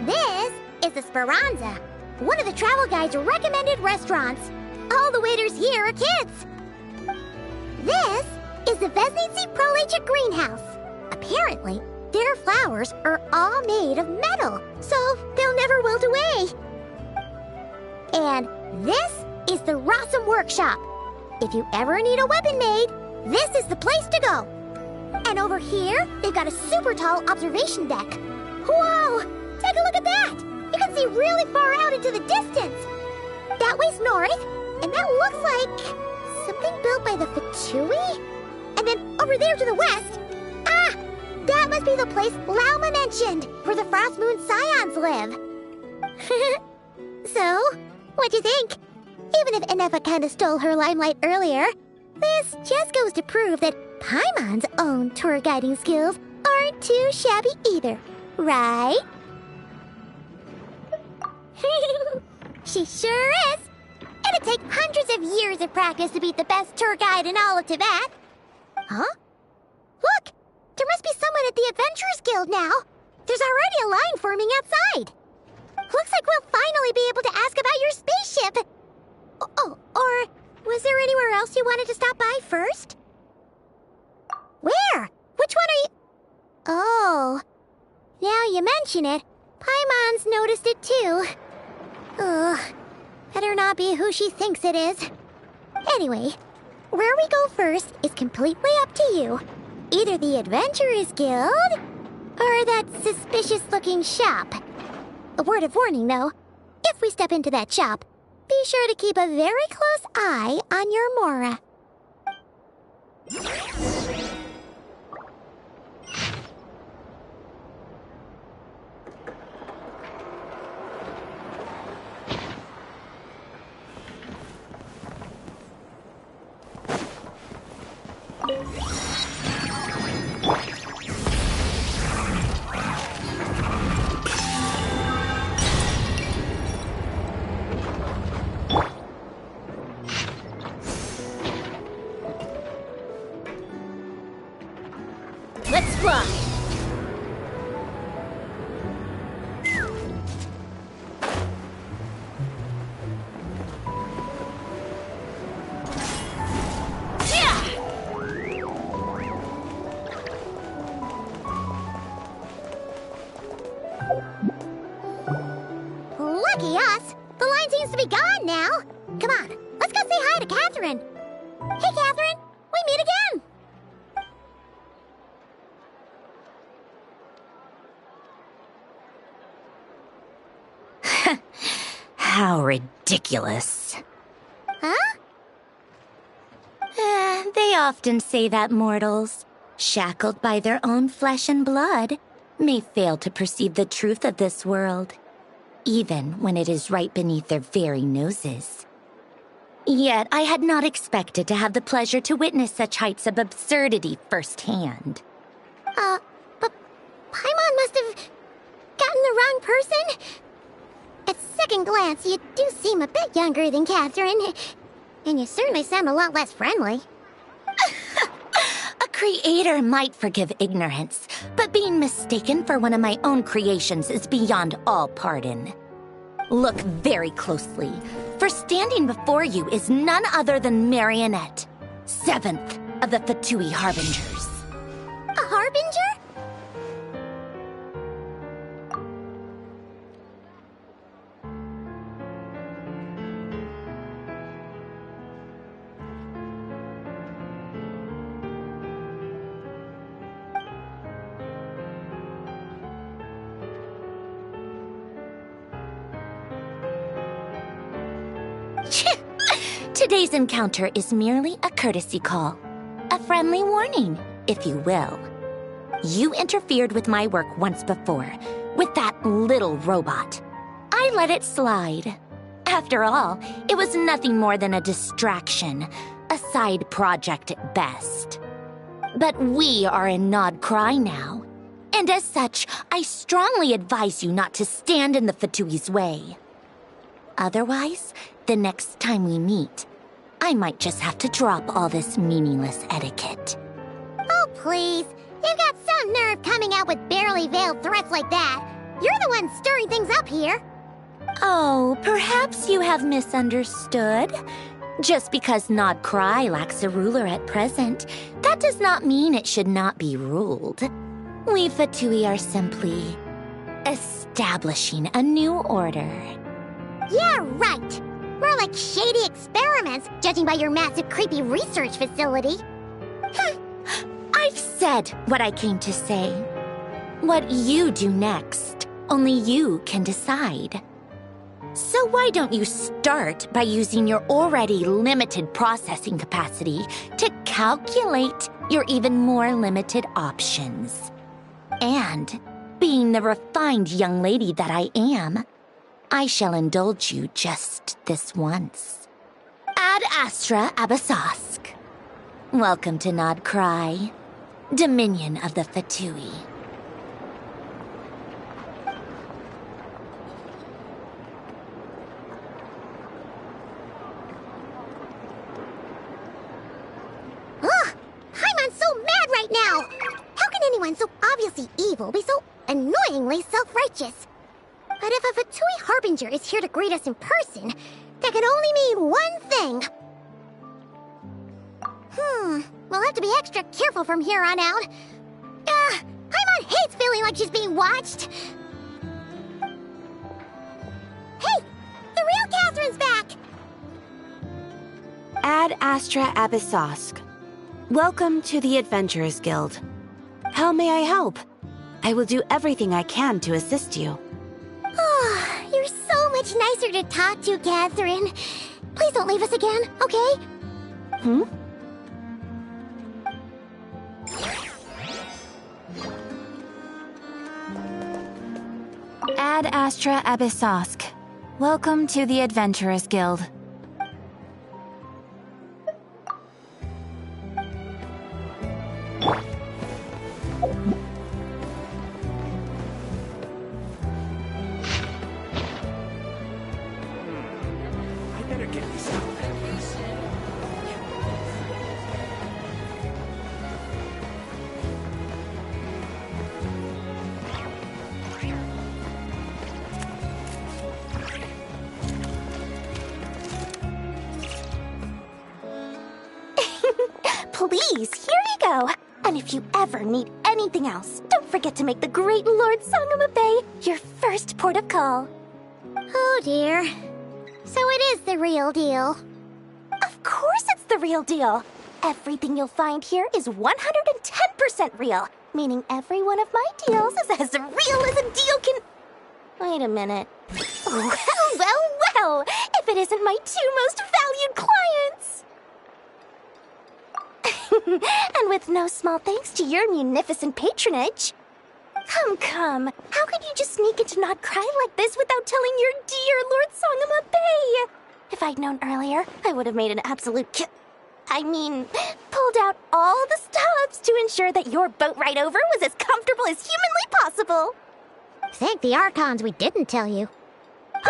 This is the Speranza, one of the travel guide's recommended restaurants. All the waiters here are kids. This is the Vesnici Prolecha greenhouse. Apparently, their flowers are all made of metal, so they'll never wilt away. And this is the Rossum workshop. If you ever need a weapon made, this is the place to go. And over here, they've got a super tall observation deck. Whoa! Take a look at that! You can see really far out into the distance. That way's north, and that looks like something built by the Fatui? And then over there to the west, that must be the place Lauma mentioned, where the Frost Moon Scions live. So, what'd you think? Even if Enefa kinda stole her limelight earlier, this just goes to prove that Paimon's own tour guiding skills aren't too shabby either, right? She sure is. It'd take hundreds of years of practice to beat the best tour guide in all of Tibet. Huh? Look! There must be someone at the Adventurers Guild now. There's already a line forming outside. Looks like we'll finally be able to ask about your spaceship. Oh, or was there anywhere else you wanted to stop by first? Where? Which one are you... Oh, now you mention it, Paimon's noticed it too. Ugh, better not be who she thinks it is. Anyway, where we go first is completely up to you. Either the Adventurers Guild, or that suspicious-looking shop. A word of warning, though. If we step into that shop, be sure to keep a very close eye on your Mora. Let's fly! Lucky us! The line seems to be gone now. Come on, let's go say hi to Catherine. Hey, Catherine! We meet again! How ridiculous. Huh? They often say that mortals, shackled by their own flesh and blood, may fail to perceive the truth of this world, even when it is right beneath their very noses. Yet I had not expected to have the pleasure to witness such heights of absurdity firsthand. But Paimon must have gotten the wrong person. At second glance, you do seem a bit younger than Catherine, and you certainly sound a lot less friendly. A creator might forgive ignorance, but being mistaken for one of my own creations is beyond all pardon. Look very closely, for standing before you is none other than Marionette, 7th of the Fatui Harbingers. A Harbinger? Today's encounter is merely a courtesy call. A friendly warning, if you will. You interfered with my work once before, with that little robot. I let it slide. After all, it was nothing more than a distraction, a side project at best. But we are in Nod-Krai now, and as such, I strongly advise you not to stand in the Fatui's way. Otherwise, the next time we meet, I might just have to drop all this meaningless etiquette. Oh, please. You've got some nerve coming out with barely veiled threats like that. You're the one stirring things up here. Oh, perhaps you have misunderstood. Just because Nod-Krai lacks a ruler at present, that does not mean it should not be ruled. We Fatui are simply establishing a new order. Yeah, right. More like shady experiments, judging by your massive creepy research facility. I've said what I came to say. What you do next, only you can decide. So why don't you start by using your already limited processing capacity to calculate your even more limited options? And, being the refined young lady that I am, I shall indulge you just this once. Ad Astra Abyssosque. Welcome to Nod-Krai, Dominion of the Fatui. Ugh! Paimon's so mad right now! How can anyone so obviously evil be so annoyingly self-righteous? But if a Fatui Harbinger is here to greet us in person, that can only mean one thing. We'll have to be extra careful from here on out. Paimon hates feeling like she's being watched. Hey! The real Catherine's back! Ad Astra Abyssosque. Welcome to the Adventurers Guild. How may I help? I will do everything I can to assist you. Oh, you're so much nicer to talk to, Catherine. Please don't leave us again, okay? Ad Astra Abyssosque. Welcome to the Adventurers Guild. I better get this out. Please, here you go. And if you ever need anything else, don't forget to make the great Lord Sangama Bay your first port of call. Oh dear. So it is the real deal. Of course it's the real deal. Everything you'll find here is 110% real, meaning every one of my deals is as real as a deal can... Wait a minute. Well, if it isn't my two most valued clients! And with no small thanks to your munificent patronage. Come. How could you just sneak into Nod-Krai like this without telling your dear Lord Sangama Bay? If I'd known earlier, I would have made an absolute pulled out all the stops to ensure that your boat ride over was as comfortable as humanly possible. Thank the Archons we didn't tell you.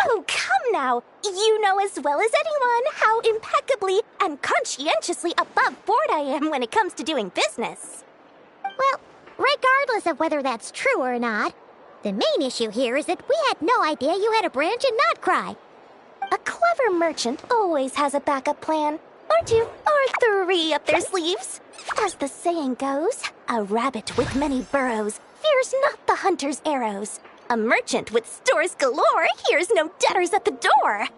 Oh, come now. You know as well as anyone how impeccably and conscientiously above board I am when it comes to doing business. Well, regardless of whether that's true or not, the main issue here is that we had no idea you had a branch in Nod-Krai. A clever merchant always has a backup plan, or two, or three up their sleeves. As the saying goes, a rabbit with many burrows fears not the hunter's arrows. A merchant with stores galore hears no debtors at the door.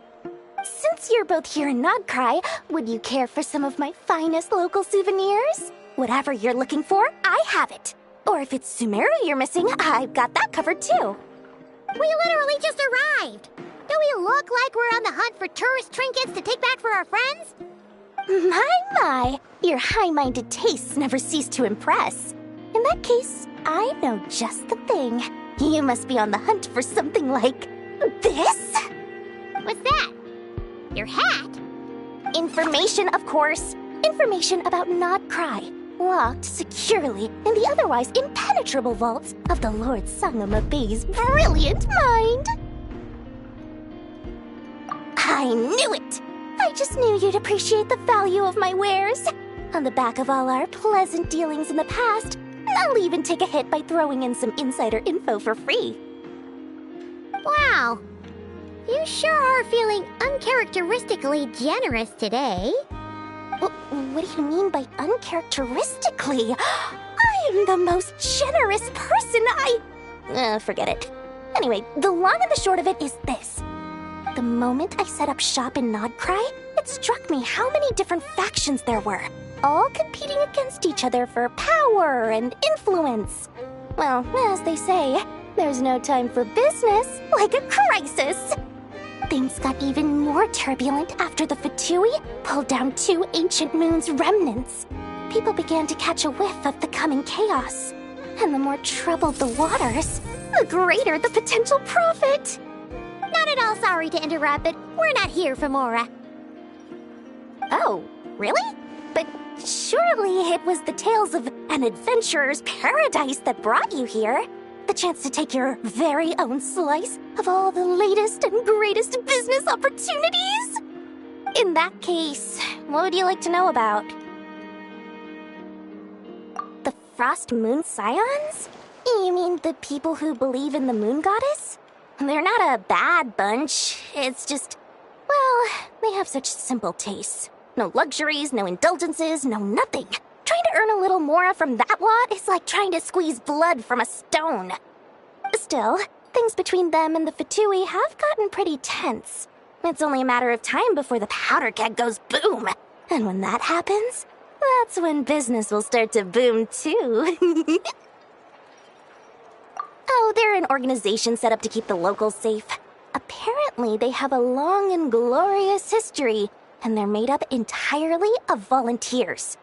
Since you're both here in Nod-Krai, would you care for some of my finest local souvenirs? Whatever you're looking for, I have it. Or if it's Sumeru you're missing, I've got that covered too. We literally just arrived. Do we look like we're on the hunt for tourist trinkets to take back for our friends? My, your high-minded tastes never cease to impress. In that case, I know just the thing. You must be on the hunt for something like this? What's that? Your hat? Information, of course. Information about Nod-Krai, locked securely in the otherwise impenetrable vaults of the Lord Sangama Bey's brilliant mind. I knew it! I just knew you'd appreciate the value of my wares. On the back of all our pleasant dealings in the past, I'll even take a hit by throwing in some insider info for free. Wow. You sure are feeling uncharacteristically generous today. What do you mean by uncharacteristically? I am the most generous person forget it. Anyway, the long and the short of it is this. The moment I set up shop in Nod-Krai, it struck me how many different factions there were, all competing against each other for power and influence. Well, as they say, there's no time for business like a crisis. Things got even more turbulent after the Fatui pulled down 2 ancient moon's remnants. People began to catch a whiff of the coming chaos. And the more troubled the waters, the greater the potential profit. Not at all sorry to interrupt, but we're not here for Mora. Oh, really? But surely it was the tales of an adventurer's paradise that brought you here. The chance to take your very own slice of all the latest and greatest business opportunities? In that case, what would you like to know about? The Frost Moon Scions? You mean the people who believe in the moon goddess? They're not a bad bunch. It's just, well, they have such simple tastes. No luxuries, no indulgences, no nothing. Trying to earn a little more from that lot is like trying to squeeze blood from a stone. Still, things between them and the Fatui have gotten pretty tense. It's only a matter of time before the powder keg goes boom. And when that happens, that's when business will start to boom too. Oh, they're an organization set up to keep the locals safe. Apparently, they have a long and glorious history, and they're made up entirely of volunteers.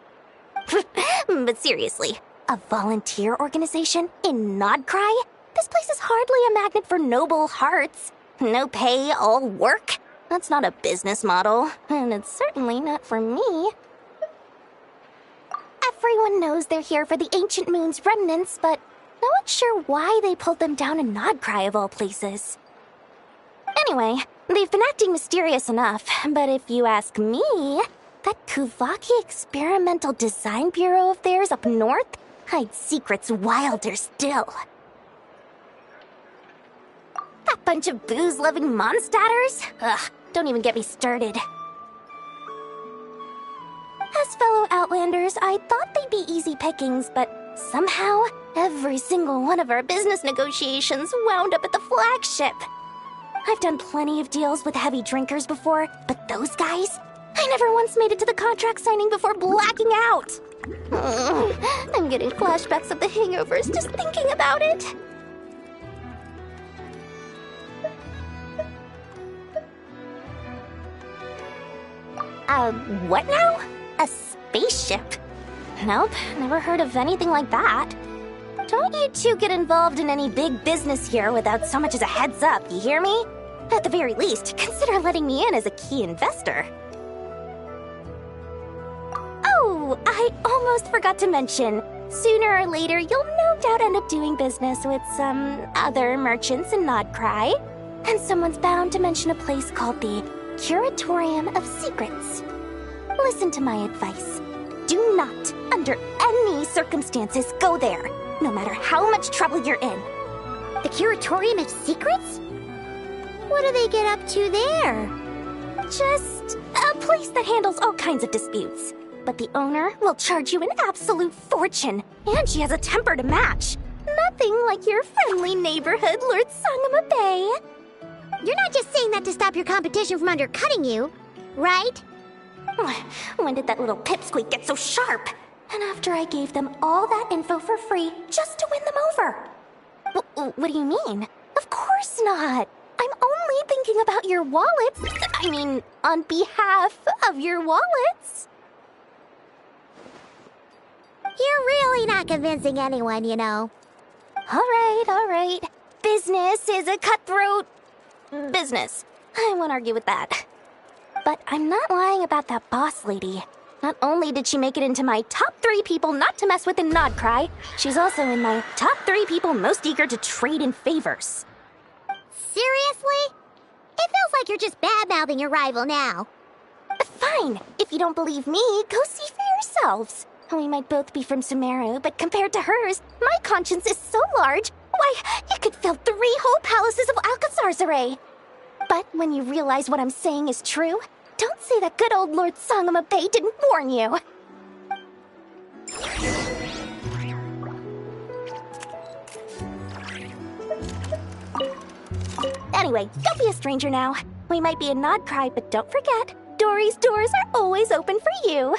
But seriously, a volunteer organization in Nod-Krai? This place is hardly a magnet for noble hearts. No pay, all work. That's not a business model, and it's certainly not for me. Everyone knows they're here for the Ancient Moon's remnants, but no one's sure why they pulled them down in Nod-Krai of all places. Anyway, they've been acting mysterious enough, but if you ask me, that Kuvaki Experimental Design Bureau of theirs up north hides secrets wilder still. That bunch of booze-loving monstaters? Ugh, don't even get me started. As fellow Outlanders, I thought they'd be easy pickings, but somehow, every single one of our business negotiations wound up at the flagship. I've done plenty of deals with heavy drinkers before, but those guys? I never once made it to the contract signing before blacking out. I'm getting flashbacks of the hangovers just thinking about it. What now? A spaceship? Nope, never heard of anything like that. Don't you two get involved in any big business here without so much as a heads up, you hear me? At the very least, consider letting me in as a key investor. Oh, I almost forgot to mention. Sooner or later, you'll no doubt end up doing business with some other merchants in Nod-Krai. And someone's bound to mention a place called the Curatorium of Secrets. Listen to my advice. Do not, under any circumstances, go there, no matter how much trouble you're in. The Curatorium of Secrets? What do they get up to there? Just a place that handles all kinds of disputes. But the owner will charge you an absolute fortune, and she has a temper to match. Nothing like your friendly neighborhood, Lord Sangama Bey. You're not just saying that to stop your competition from undercutting you, right? When did that little pipsqueak get so sharp? And after I gave them all that info for free just to win them over. What do you mean? Of course not. I'm only thinking about your wallets. I mean, on behalf of your wallets. You're really not convincing anyone, you know. All right. business is a cutthroat business. I won't argue with that. But I'm not lying about that boss lady. Not only did she make it into my top 3 people not to mess with in Nod-Krai, she's also in my top 3 people most eager to trade in favors. Seriously? It feels like you're just bad-mouthing your rival now. Fine. If you don't believe me, go see for yourselves. We might both be from Sumeru, but compared to hers, my conscience is so large, why, it could fill 3 whole palaces of Alcazar's array. But when you realize what I'm saying is true, don't say that good old Lord Sangama Bay didn't warn you. Anyway, don't be a stranger now. We might be in Nod-Krai, but don't forget, Dory's doors are always open for you.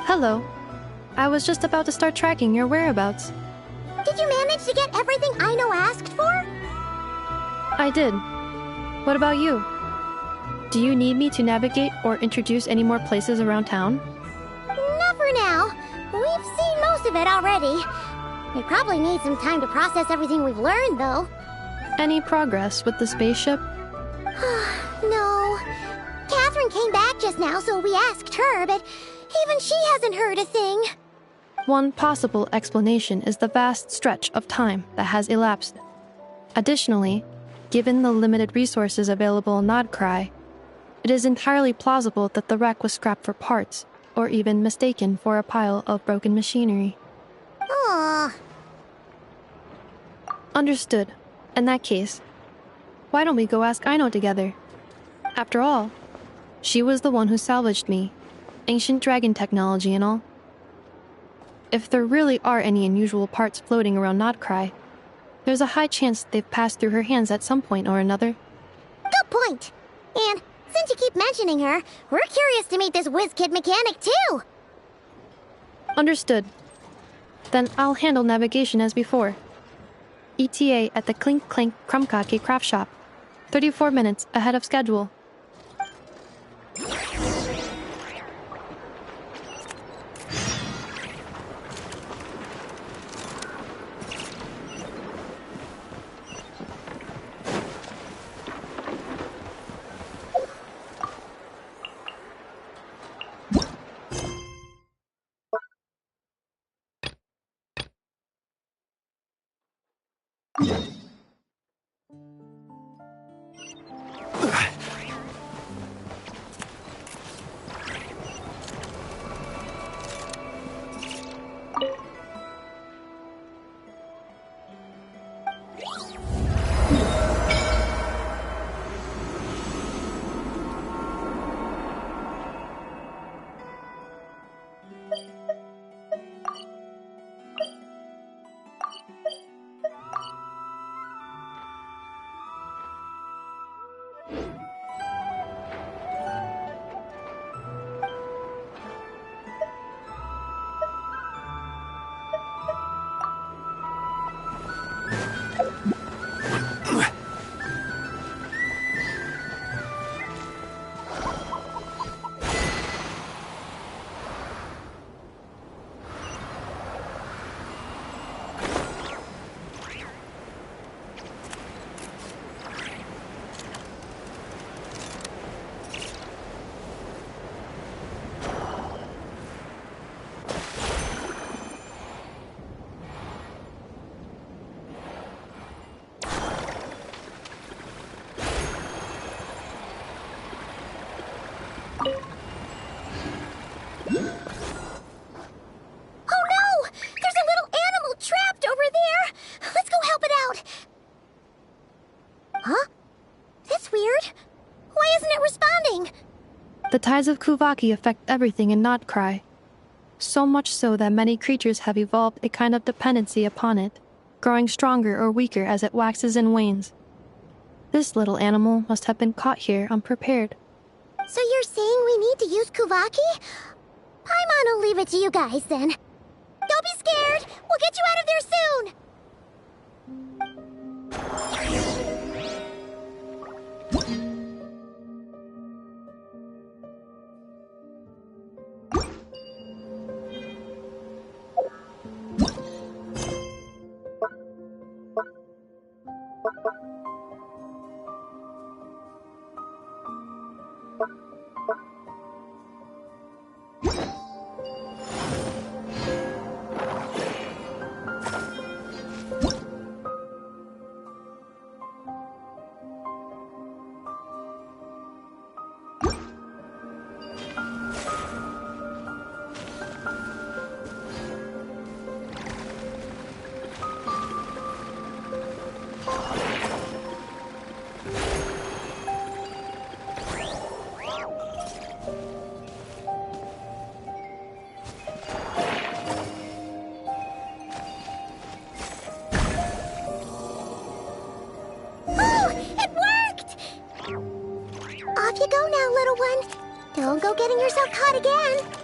Hello. I was just about to start tracking your whereabouts. Did you manage to get everything Aino asked for? I did. What about you? Do you need me to navigate or introduce any more places around town? Not for now. We've seen most of it already. We probably need some time to process everything we've learned, though. Any progress with the spaceship? No. Catherine came back just now, so we asked her, but even she hasn't heard a thing. One possible explanation is the vast stretch of time that has elapsed. Additionally, given the limited resources available in Nod-Krai, it is entirely plausible that the wreck was scrapped for parts, or even mistaken for a pile of broken machinery. Aww. Understood. In that case, why don't we go ask Aino together? After all, she was the one who salvaged me. Ancient dragon technology and all. If there really are any unusual parts floating around Nod-Krai, there's a high chance they've passed through her hands at some point or another. Good point. And since you keep mentioning her, we're curious to meet this whiz-kid mechanic too. Understood. Then I'll handle navigation as before. ETA at the Clink Clink Krumkake craft shop. 34 minutes ahead of schedule. The tides of Kuvaki affect everything in Nod-Krai. So much so that many creatures have evolved a kind of dependency upon it, growing stronger or weaker as it waxes and wanes. This little animal must have been caught here unprepared. So you're saying we need to use Kuvaki? Paimon will leave it to you guys then. Don't be scared! We'll get you out of there soon! Off you go now, little one. Don't go getting yourself caught again.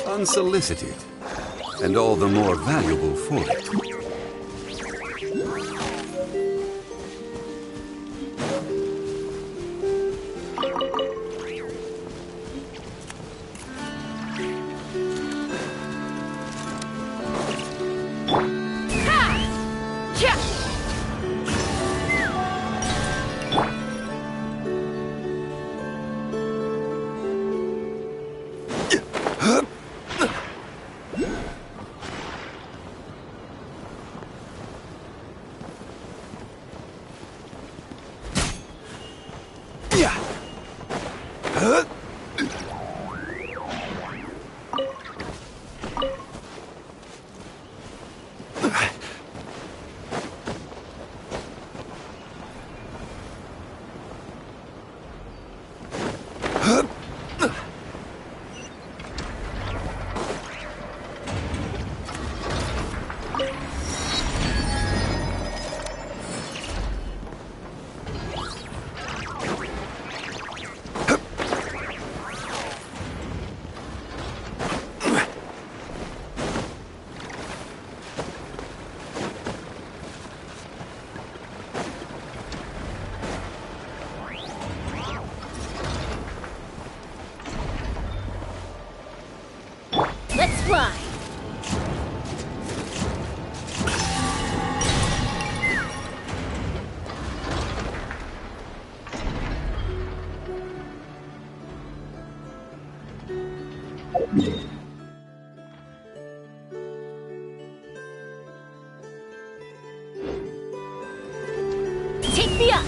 Unsolicited, and all the more valuable for it. Let's fly! Take me up!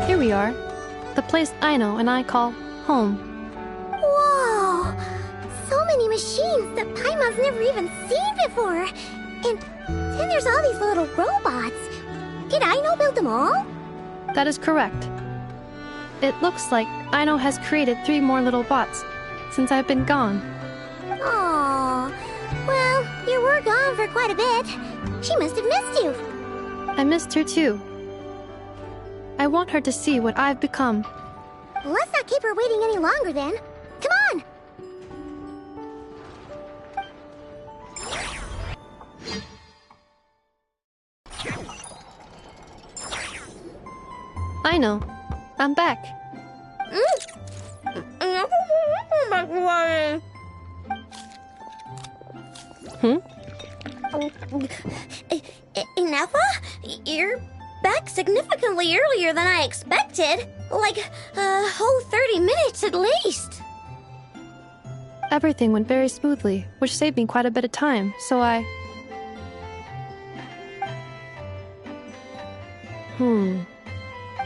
Here we are. The place Aino and I call home. Whoa! So many machines that Paimon's never even seen before. And then there's all these little robots. Did Aino build them all? That is correct. It looks like Aino has created 3 more little bots since I've been gone. Aww. Well, you were gone for quite a bit. She must have missed you. I missed her too. I want her to see what I've become. Let's not keep her waiting any longer then. Come on! Aino, I'm back. Ineffa? You're back significantly earlier than I expected. Like a whole 30 minutes at least. Everything went very smoothly, which saved me quite a bit of time, so I...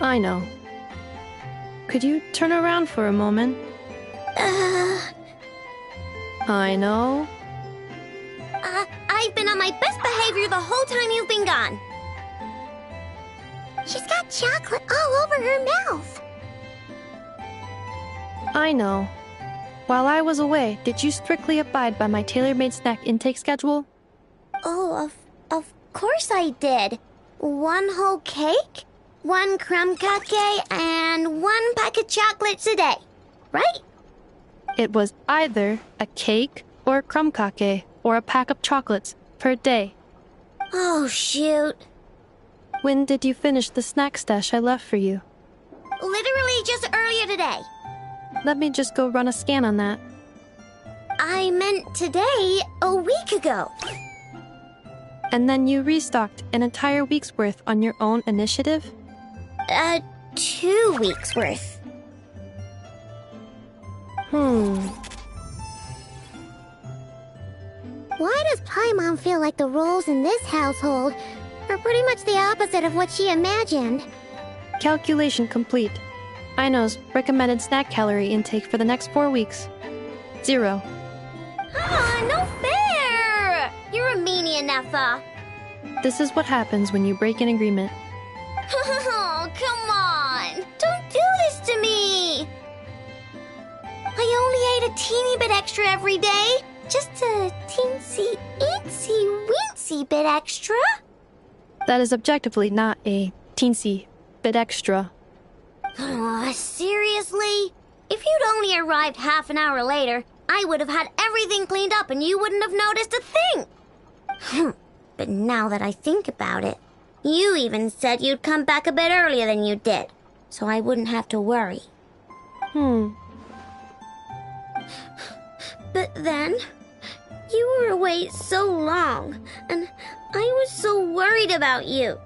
I know. Could you turn around for a moment? I know. I've been on my best behavior the whole time you've been gone. She's got chocolate all over her mouth. I know. While I was away, did you strictly abide by my tailor-made snack intake schedule? Oh, of course I did. 1 whole cake, 1 crumb cake, and 1 pack of chocolates a day, right? It was either a cake or a crumb cake or a pack of chocolates per day. Oh, shoot. When did you finish the snack stash I left for you? Literally just earlier today. Let me just go run a scan on that. I meant today, a week ago. And then you restocked an entire week's worth on your own initiative? 2 weeks worth. Why does Paimon feel like the roles in this household are pretty much the opposite of what she imagined? Calculation complete. Aino's recommended snack calorie intake for the next 4 weeks. 0. No fair! You're a meanie, Ineffa. This is what happens when you break an agreement. Oh, come on! Don't do this to me! I only ate a teeny bit extra every day. Just a teensy-eensy-weensy bit extra. That is objectively not a teensy bit extra. Oh, seriously? If you'd only arrived half an hour later, I would have had everything cleaned up and you wouldn't have noticed a thing. But now that I think about it, you even said you'd come back a bit earlier than you did, so I wouldn't have to worry. But then, you were away so long, and I was so worried about you.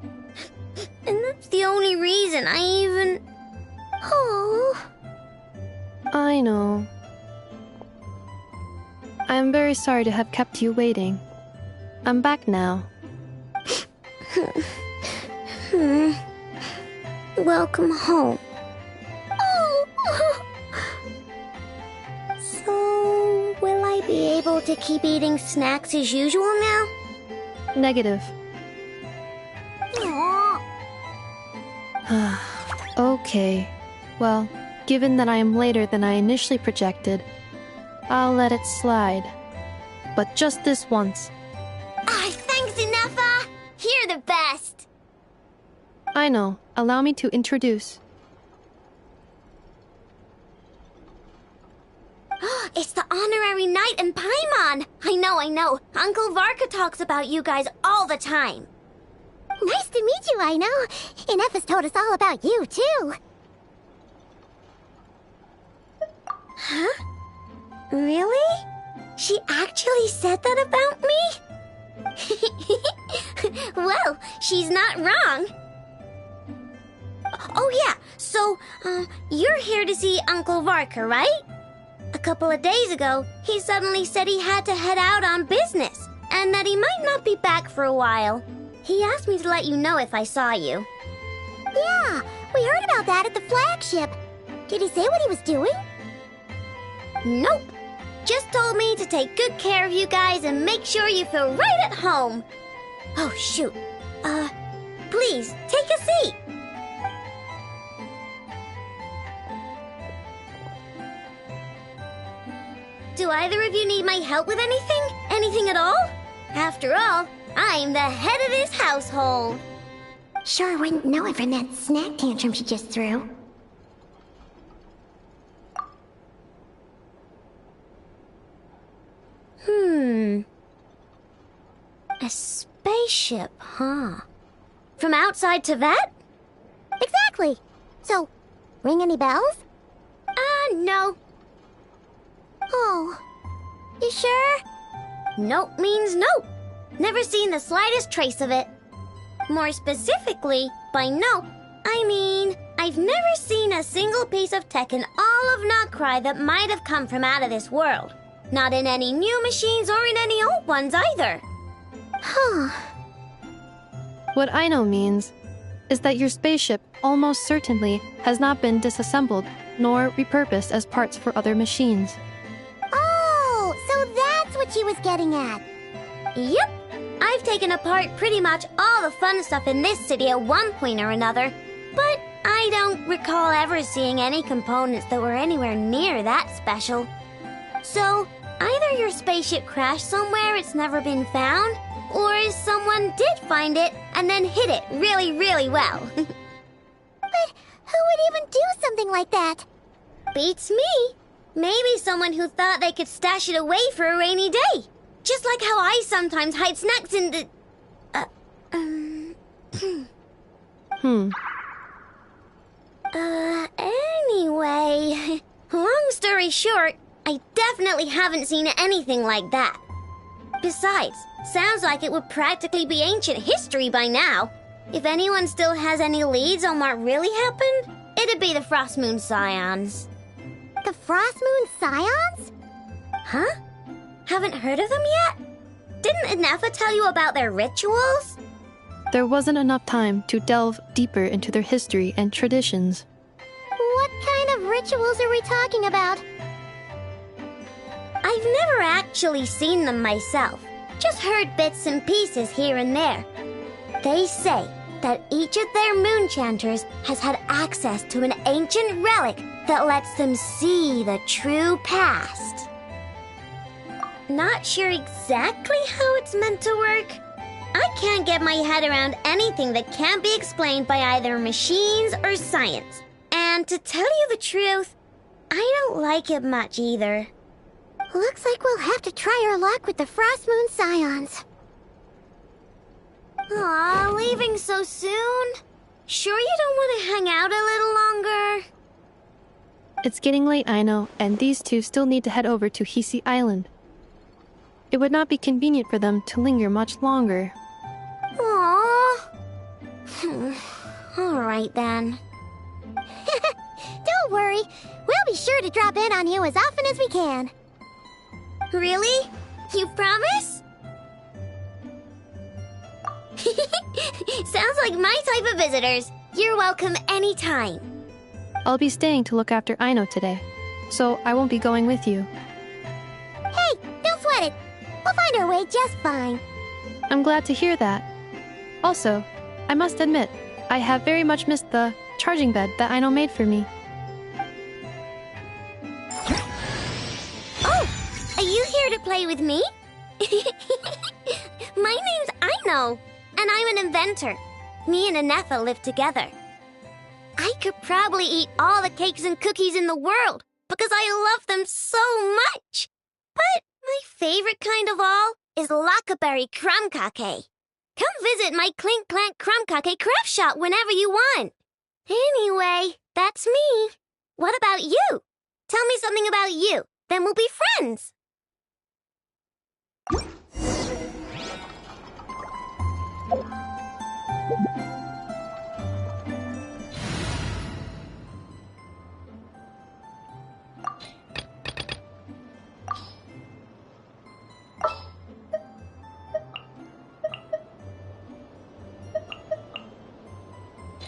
And that's the only reason I even... Oh. I know. I am very sorry to have kept you waiting. I'm back now. Welcome home. Oh. So, will I be able to keep eating snacks as usual now? Negative. Okay. Well, given that I am later than I initially projected, I'll let it slide. But just this once. Thanks, Ineffa! You're the best! I know. Allow me to introduce. It's the honorary knight and Paimon! I know. Uncle Varka talks about you guys all the time. Nice to meet you, Aino. Ineffa's told us all about you, too. Huh? Really? She actually said that about me? Well, she's not wrong. Oh yeah, so, you're here to see Uncle Varka, right? A couple of days ago, he suddenly said he had to head out on business, and that he might not be back for a while. He asked me to let you know if I saw you. Yeah, we heard about that at the flagship. Did he say what he was doing? Nope. just told me to take good care of you guys and make sure you feel right at home. Oh, shoot. Please, take a seat. Do either of you need my help with anything? Anything at all? After all, I'm the head of this household. Sure wouldn't know it from that snack tantrum she just threw. A spaceship, huh? From outside to that? Exactly. So, ring any bells? No. Oh, you sure? Nope means nope. Never seen the slightest trace of it. More specifically, by nope, I mean, I've never seen a single piece of tech in all of Nod-Krai that might have come from out of this world. Not in any new machines or in any old ones either. Huh. What Aino means is that your spaceship almost certainly has not been disassembled nor repurposed as parts for other machines. Oh, so that's what she was getting at. Yep. I've taken apart pretty much all the fun stuff in this city at one point or another, but I don't recall ever seeing any components that were anywhere near that special. So, either your spaceship crashed somewhere it's never been found, or someone did find it and then hid it really, really well. But who would even do something like that? Beats me. Maybe someone who thought they could stash it away for a rainy day. Just like how I sometimes hide snacks in the... Anyway, long story short, I definitely haven't seen anything like that. Besides, sounds like it would practically be ancient history by now. If anyone still has any leads on what really happened, it'd be the Frost Moon Scions. The Frost Moon Scions? Huh? Haven't heard of them yet? Didn't Inefa tell you about their rituals? There wasn't enough time to delve deeper into their history and traditions. What kind of rituals are we talking about? I've never actually seen them myself, just heard bits and pieces here and there. They say that each of their moon chanters has had access to an ancient relic that lets them see the true past. Not sure exactly how it's meant to work. I can't get my head around anything that can't be explained by either machines or science. And to tell you the truth, I don't like it much either. Looks like we'll have to try our luck with the Frost Moon Scions. Aw, leaving so soon? Sure you don't want to hang out a little longer? It's getting late, I know, and these two still need to head over to Hisi Island. It would not be convenient for them to linger much longer. Aww. All right then. Don't worry, we'll be sure to drop in on you as often as we can. Really? You promise? Sounds like my type of visitors. You're welcome anytime. I'll be staying to look after Aino today, so I won't be going with you. Hey, don't sweat it. We'll find our way just fine. I'm glad to hear that. Also, I must admit, I have very much missed the charging bed that Aino made for me. Oh, are you here to play with me? My name's Aino, and I'm an inventor. Me and Inefa live together. I could probably eat all the cakes and cookies in the world because I love them so much. But my favorite kind of all is Lackaberry Crumb Cake. Come visit my Clink Clank Crumb Cake craft shop whenever you want. Anyway, that's me. What about you? Tell me something about you, then we'll be friends.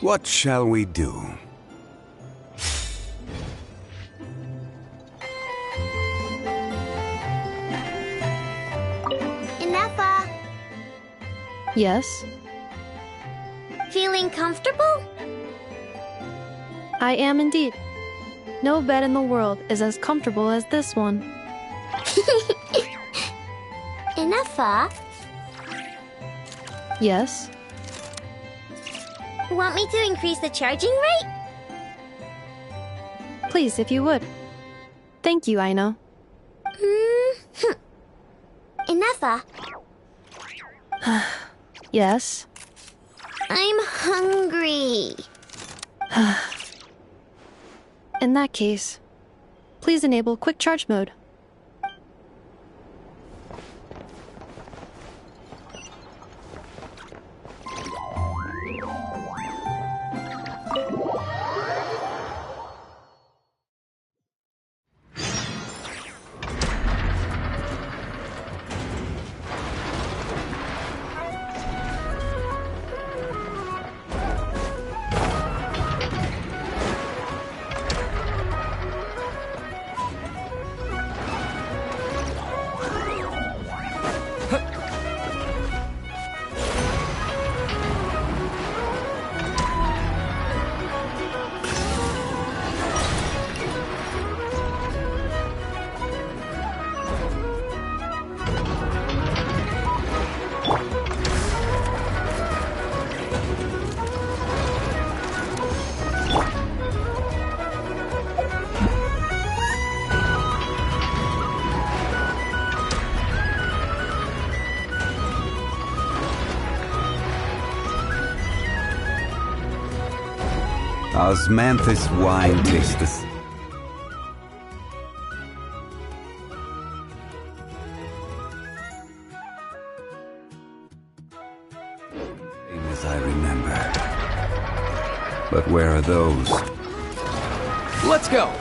What shall we do? Yes, Feeling comfortable? I am indeed. No bed in the world is as comfortable as this one. Enough. Yes, Want me to increase the charging rate? please, if you would. Thank you, Aino. Enough. Yes. I'm hungry. In that case, please enable quick charge mode. Osmanthus wine tasteth. Same as I remember. But where are those? Let's go!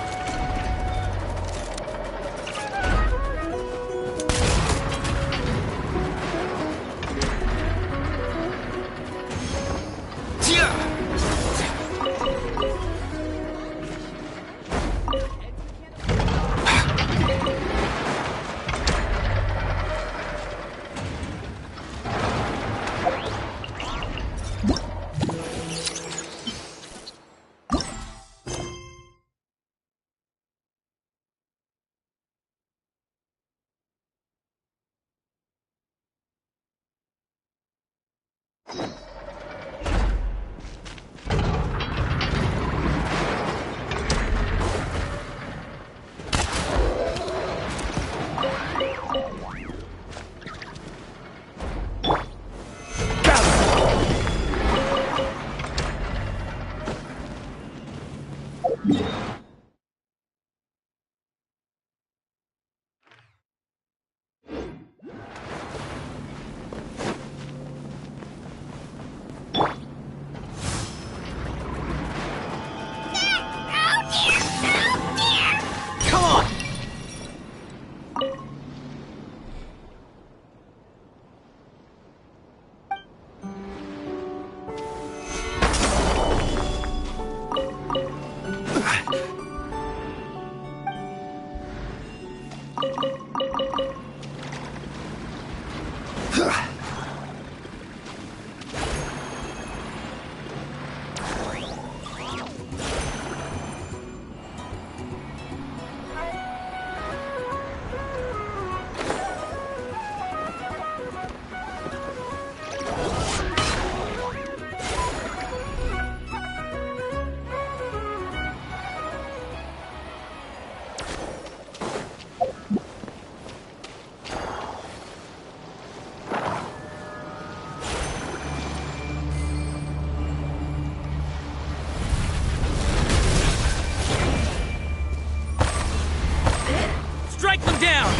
Strike them down!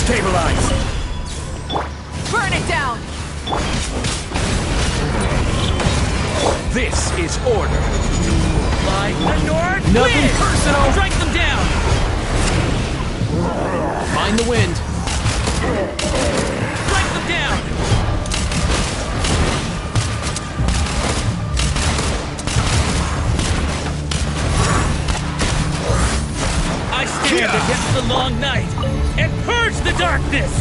Stabilize! Burn it down! This is order! Like the North Nothing wind! personal! Strike them down! Mind the wind! Strike them down! I stand against the long night and purge the darkness!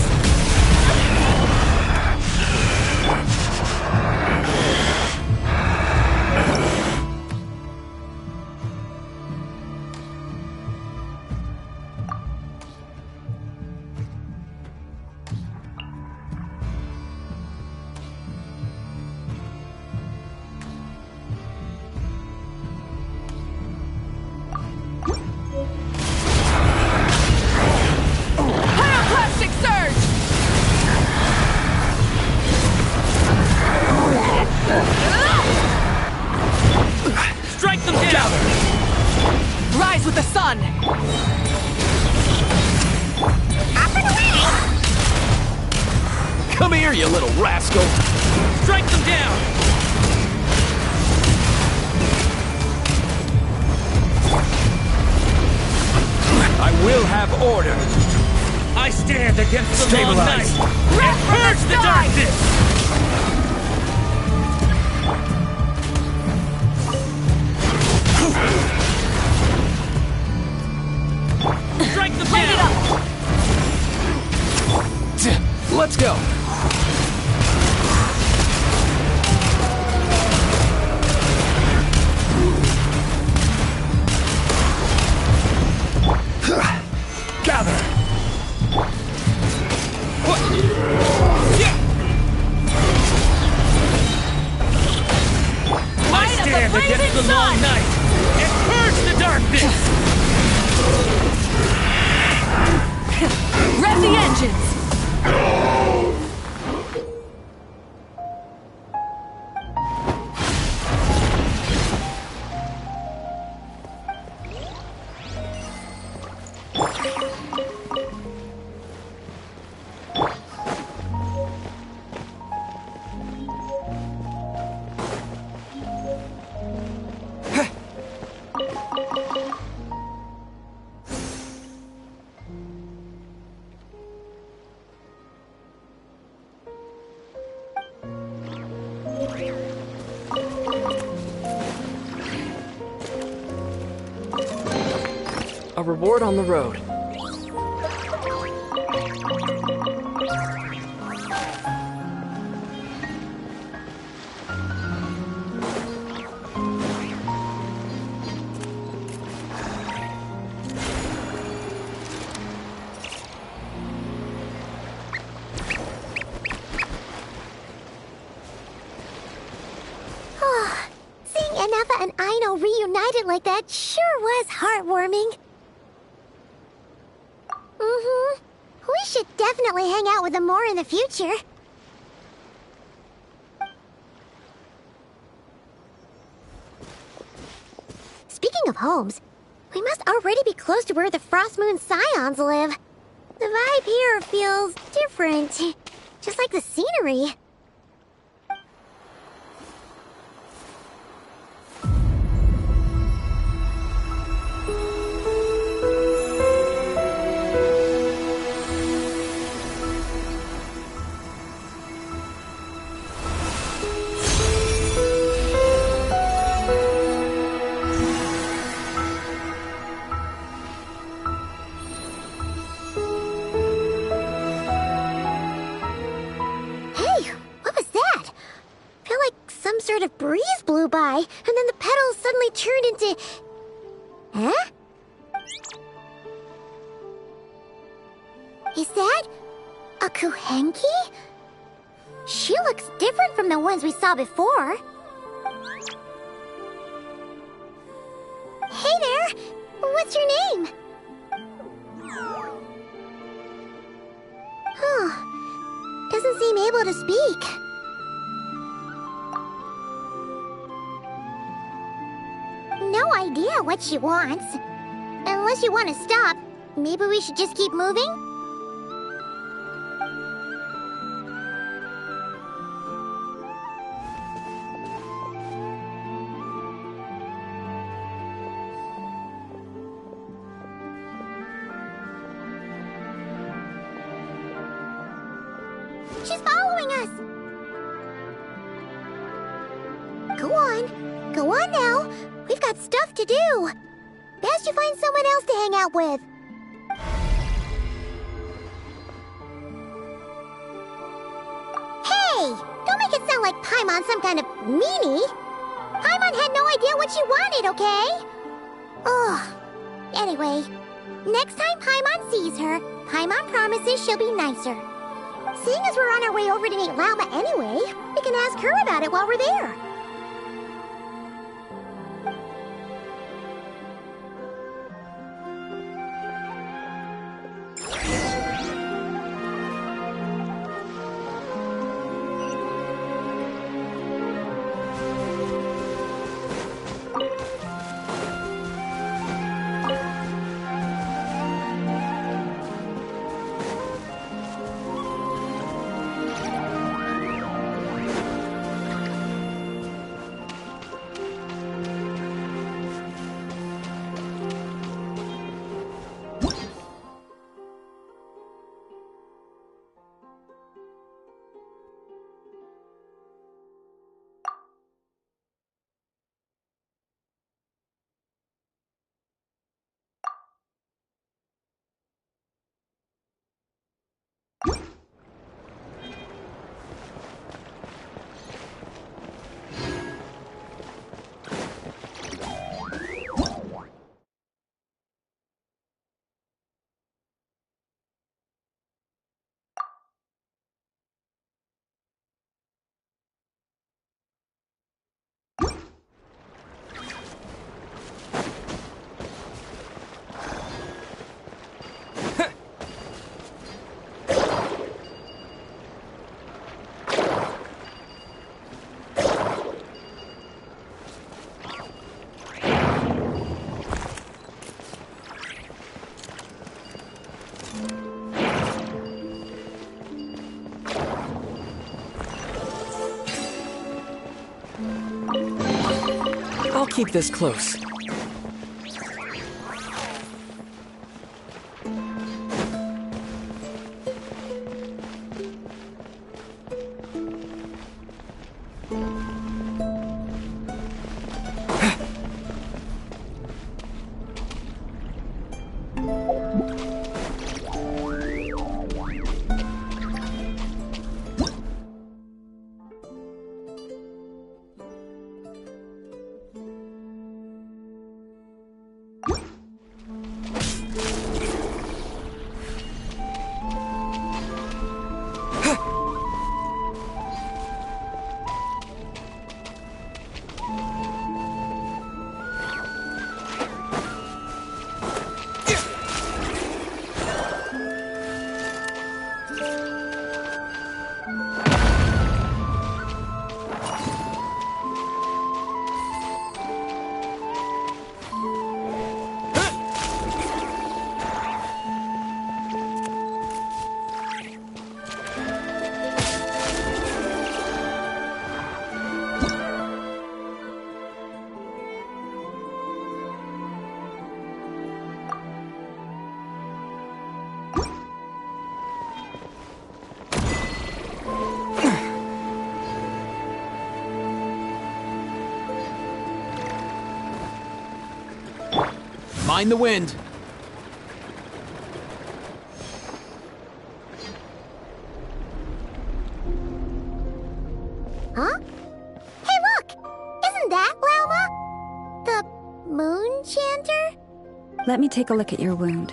rise with the sun! Up and away! Come here, you little rascal! Strike them down! I will have order! I stand against the long night! Red And purge the darkness! Strike them down! Let's go! Gather! I stand against the long night and purge the darkness! Rev the engines! A reward on the road. Seeing Anafa and Aino reunited like that sure was heartwarming. We should definitely hang out with them more in the future. Speaking of homes, we must already be close to where the Frost Moon Scions live. The vibe here feels different, just like the scenery. Sort of breeze blew by, and then the petals suddenly turned into... Huh? Is that a Kuhenki? She looks different from the ones we saw before. Hey there! What's your name? Huh. Doesn't seem able to speak. No idea what she wants. Unless you want to stop, maybe we should just keep moving? She's following us! Go on. Go on now. We've got stuff to do. Best you find someone else to hang out with. Hey! Don't make it sound like Paimon's some kind of meanie. Paimon had no idea what she wanted, okay? Ugh. Anyway, next time Paimon sees her, Paimon promises she'll be nicer. Seeing as we're on our way over to meet Lauma anyway, we can ask her about it while we're there. I'll keep this close. Mind the wind. Huh? Hey, look! Isn't that Lauma? The moon chanter? Let me take a look at your wound.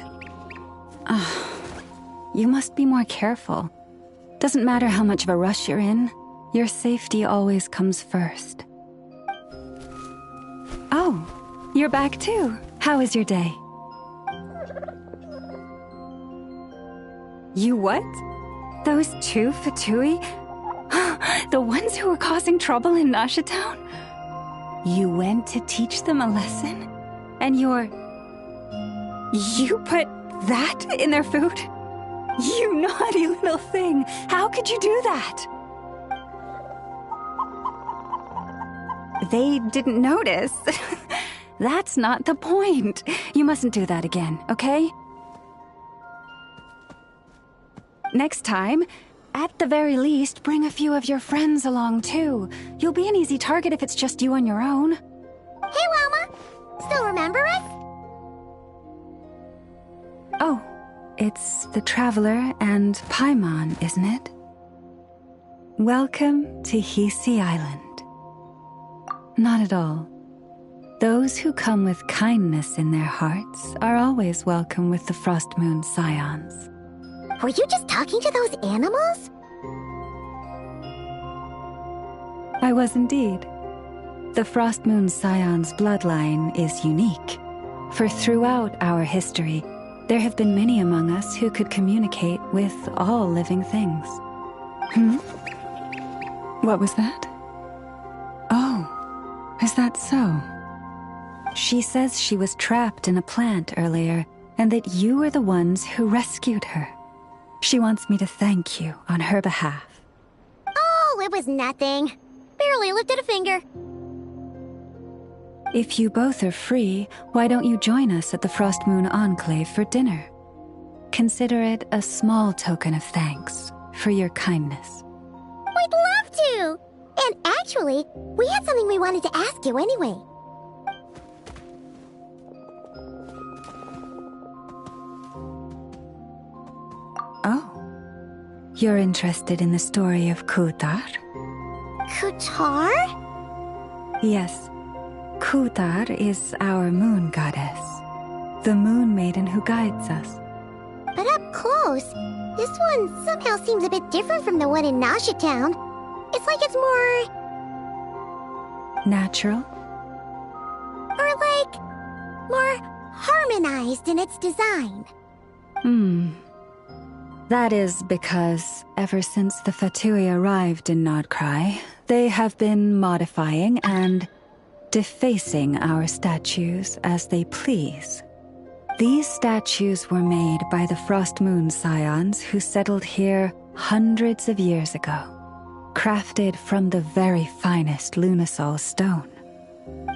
You must be more careful. Doesn't matter how much of a rush you're in, your safety always comes first. Oh, you're back too. How was your day? You what? Those two Fatui? The ones who were causing trouble in Nasha Town? You went to teach them a lesson? And you put that in their food? You naughty little thing! How could you do that? They didn't notice. That's not the point. You mustn't do that again, okay? Next time, at the very least, bring a few of your friends along too. You'll be an easy target if it's just you on your own. Hey, Lauma! Still remember us? Oh, it's the Traveler and Paimon, isn't it? Welcome to Hisi Island. Not at all. Those who come with kindness in their hearts are always welcome with the Frost Moon Scions. Were you just talking to those animals? I was indeed. The Frost Moon Scions bloodline is unique, for throughout our history, there have been many among us who could communicate with all living things. What was that? Oh, is that so? She says she was trapped in a plant earlier, and that you were the ones who rescued her. She wants me to thank you on her behalf. Oh, it was nothing. Barely lifted a finger. If you both are free, why don't you join us at the Frost Moon Enclave for dinner? Consider it a small token of thanks for your kindness. We'd love to! And actually, we had something we wanted to ask you anyway. Oh, You're interested in the story of Kutar? Kutar? Yes. Kutar is our moon goddess. The moon maiden who guides us. But up close, this one somehow seems a bit different from the one in Nasha Town. It's like it's more... natural? Or like... more harmonized in its design. That is because ever since the Fatui arrived in Nod-Krai, they have been modifying and defacing our statues as they please. These statues were made by the Frost Moon Scions who settled here hundreds of years ago, crafted from the very finest Lunasol stone.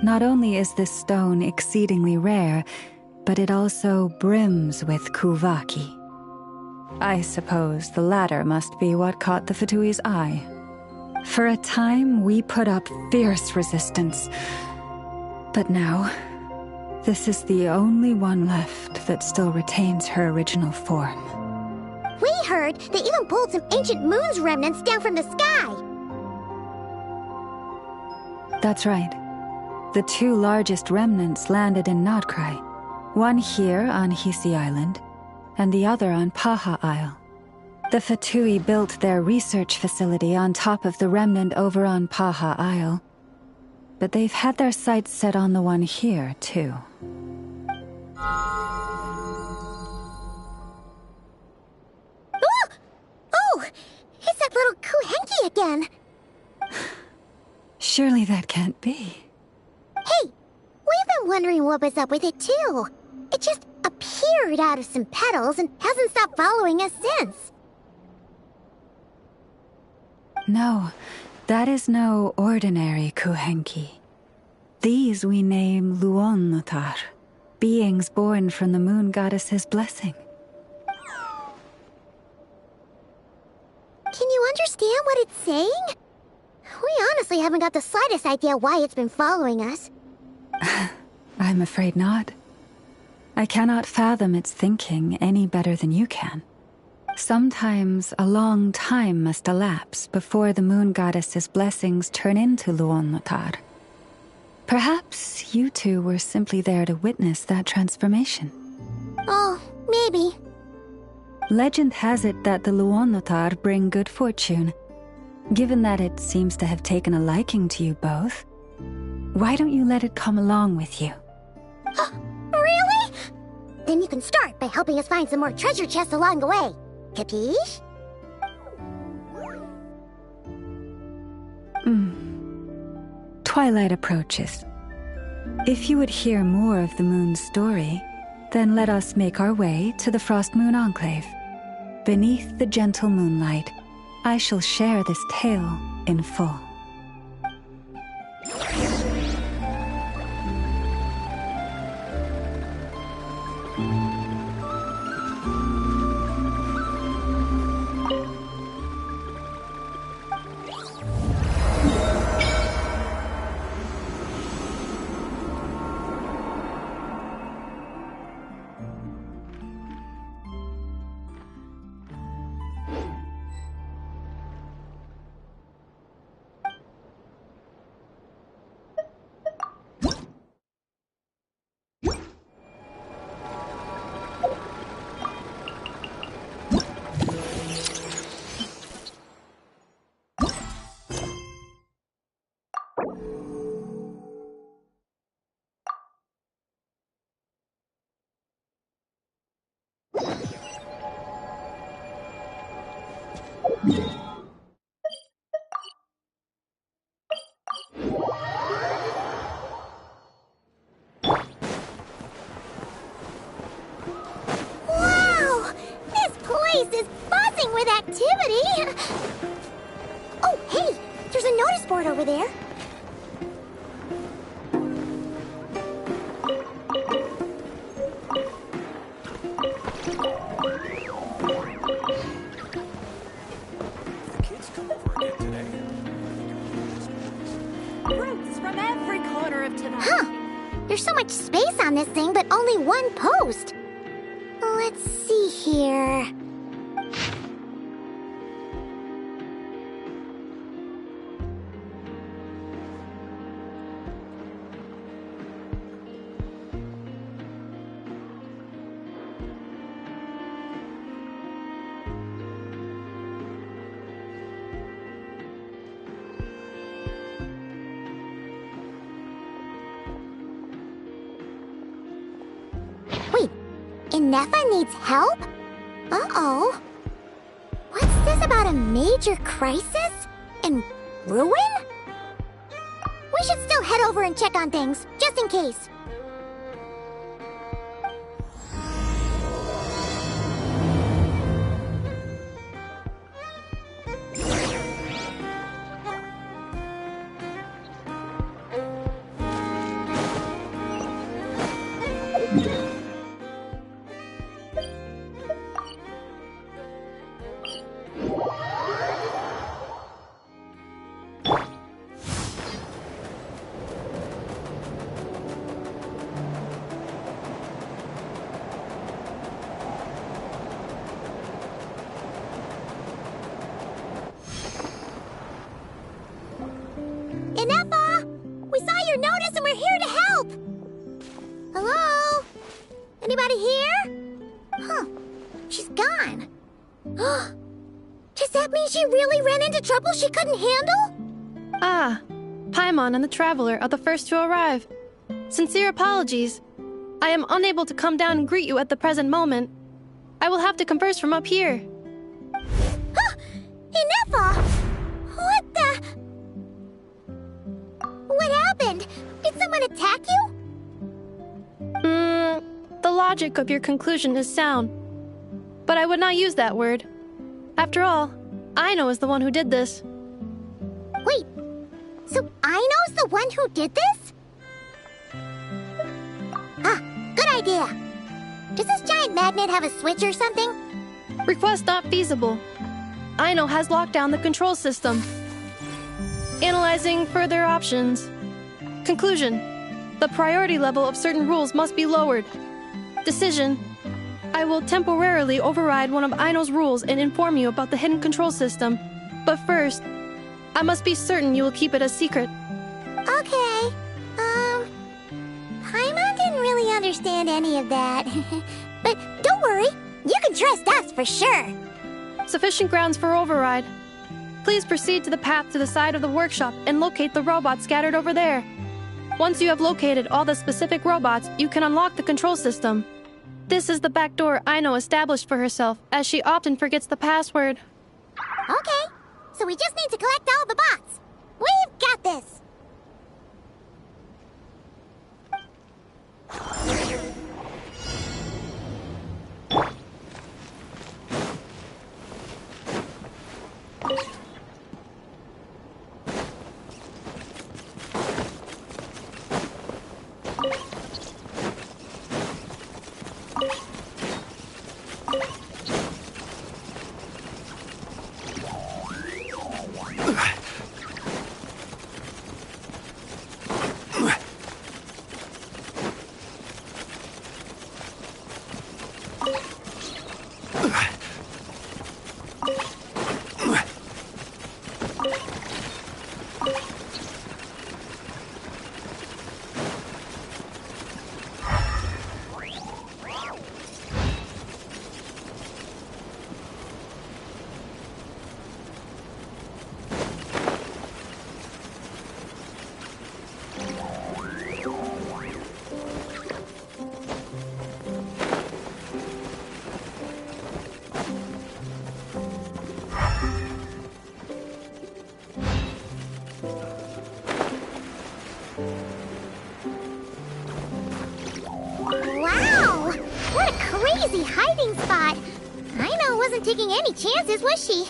Not only is this stone exceedingly rare, but it also brims with Kuvaki. I suppose the latter must be what caught the Fatui's eye. For a time, we put up fierce resistance. But now, this is the only one left that still retains her original form. We heard they even pulled some ancient moon's remnants down from the sky. That's right. The two largest remnants landed in Nod-Krai. One here on Hisi Island, and the other on Paha Isle. The Fatui built their research facility on top of the remnant over on Paha Isle. But they've had their sights set on the one here, too. Oh! It's that little Kuhenki again! Surely that can't be. Hey! We've been wondering what was up with it, too. It just appeared out of some petals and hasn't stopped following us since. No, that is no ordinary Kuhenki. These we name Luon-Notar, beings born from the moon goddess's blessing. Can you understand what it's saying? We honestly haven't got the slightest idea why it's been following us. I'm afraid not. I cannot fathom its thinking any better than you can. Sometimes a long time must elapse before the moon goddess's blessings turn into Luon-Notar. Perhaps you two were simply there to witness that transformation. Oh, maybe. Legend has it that the Luon-Notar bring good fortune. Given that it seems to have taken a liking to you both, why don't you let it come along with you? Really? Then you can start by helping us find some more treasure chests along the way. Capiche? Twilight approaches. If you would hear more of the moon's story, then let us make our way to the Frost Moon Enclave. Beneath the gentle moonlight, I shall share this tale in full. Wow! This place is buzzing with activity! Oh, hey! There's a notice board over there. Roots from every corner of tonight. Huh! There's so much space on this thing, but only one post. Let's see here. Wait, Inefa needs help? Uh-oh. What's this about a major crisis? And ruin? We should still head over and check on things, just in case. Inefa! We saw your notice and we're here to help! Hello? Anybody here? Huh. She's gone. Does that mean she really ran into trouble she couldn't handle? Ah, Paimon and the Traveler are the first to arrive. Sincere apologies. I am unable to come down and greet you at the present moment. I will have to converse from up here. Inefa! What the... What happened? Did someone attack you? The logic of your conclusion is sound. But I would not use that word. After all, Aino is the one who did this. Wait, so Aino's the one who did this? Ah, good idea. Does this giant magnet have a switch or something? Request not feasible. Aino has locked down the control system. Analyzing further options. Conclusion. The priority level of certain rules must be lowered. Decision. I will temporarily override one of Aino's rules and inform you about the hidden control system. But first, I must be certain you will keep it a secret. Okay. Paimon didn't really understand any of that. But don't worry, you can trust us for sure. Sufficient grounds for override. Please proceed to the path to the side of the workshop and locate the robots scattered over there. Once you have located all the specific robots, you can unlock the control system. This is the back door Aino established for herself, as she often forgets the password. Okay, so we just need to collect all the bots. We've got this. Wow! What a crazy hiding spot! Aino wasn't taking any chances, was she?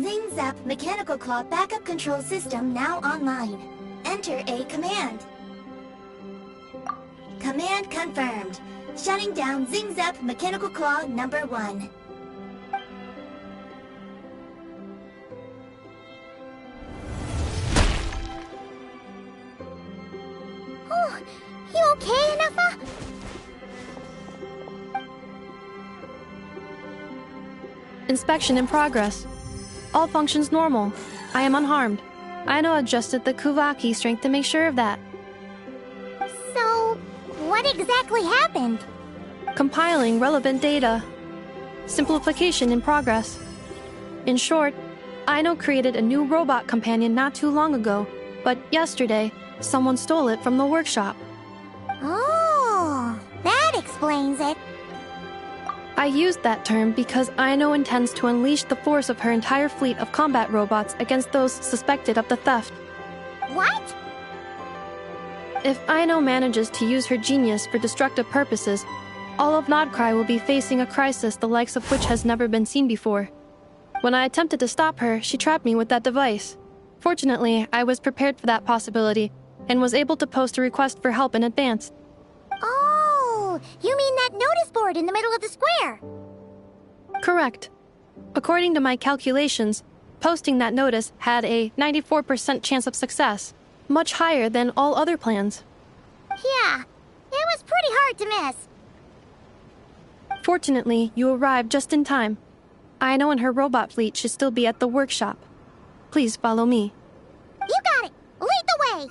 Zing Zap Mechanical Claw Backup Control System now online. Enter a command. Command confirmed. Shutting down Zing Zap Mechanical Claw number 1. Oh, you okay, Inefa? Inspection in progress. All functions normal. I am unharmed. Aino adjusted the Kuvaki strength to make sure of that. So, what exactly happened? Compiling relevant data. Simplification in progress. In short, Aino created a new robot companion not too long ago, but yesterday, someone stole it from the workshop. Oh, that explains it. I used that term because Aino intends to unleash the force of her entire fleet of combat robots against those suspected of the theft. What? If Aino manages to use her genius for destructive purposes, all of Nod-Krai will be facing a crisis the likes of which has never been seen before. When I attempted to stop her, she trapped me with that device. Fortunately, I was prepared for that possibility and was able to post a request for help in advance. Oh, you mean that notice board in the middle of the square? Correct. According to my calculations, posting that notice had a 94% chance of success, much higher than all other plans. Yeah, it was pretty hard to miss. Fortunately, you arrived just in time. Aino and her robot fleet should still be at the workshop. Please follow me. You got it! Lead the way!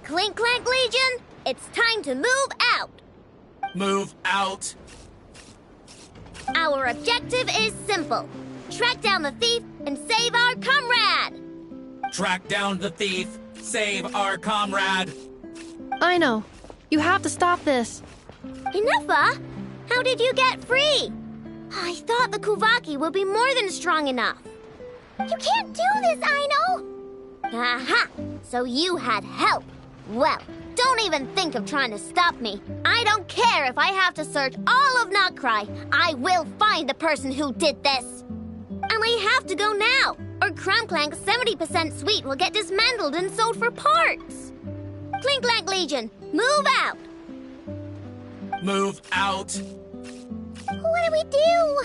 Clink Clank Legion, it's time to move out! Move out! Our objective is simple. Track down the thief and save our comrade! Track down the thief, save our comrade! Aino, you have to stop this. Inufa, how did you get free? I thought the Kuvaki would be more than strong enough. You can't do this, Aino! Aha! So you had help. Well, don't even think of trying to stop me. I don't care if I have to search all of Nod-Krai. I will find the person who did this. And I have to go now, or Clanklank's 70% suite will get dismantled and sold for parts. Clink Clank Legion, move out! Move out! What do we do?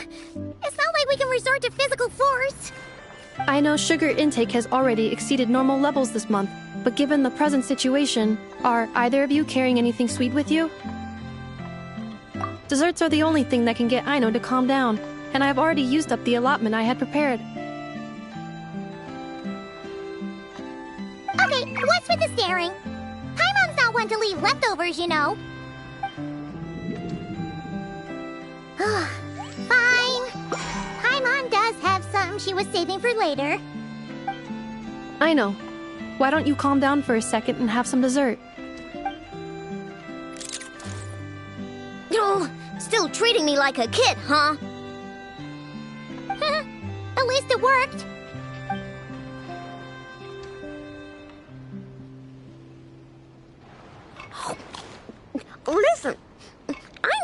It's not like we can resort to physical force. I know sugar intake has already exceeded normal levels this month, but given the present situation, are either of you carrying anything sweet with you? Desserts are the only thing that can get Aino to calm down, and I have already used up the allotment I had prepared. Okay, what's with the staring? Paimon's not one to leave leftovers, you know. Fine. Paimon does have some she was saving for later. I know. Why don't you calm down for a second and have some dessert? Oh, still treating me like a kid, huh? At least it worked. Listen, I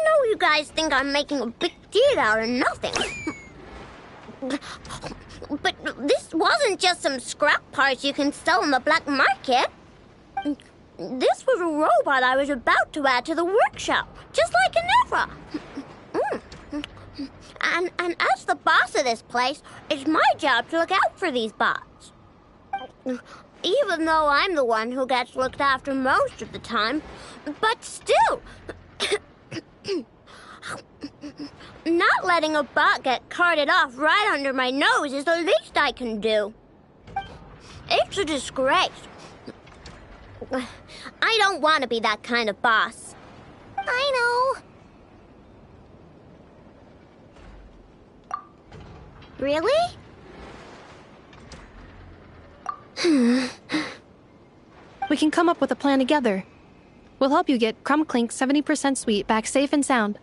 know you guys think I'm making a big deal out of nothing. But this wasn't just some scrap parts you can sell on the black market. This was a robot I was about to add to the workshop, just like Inufa. And as the boss of this place, it's my job to look out for these bots. Even though I'm the one who gets looked after most of the time. But still, not letting a bot get carted off right under my nose is the least I can do. It's a disgrace. I don't want to be that kind of boss. I know. Really? We can come up with a plan together. We'll help you get Clanklank's 70% sweet back safe and sound.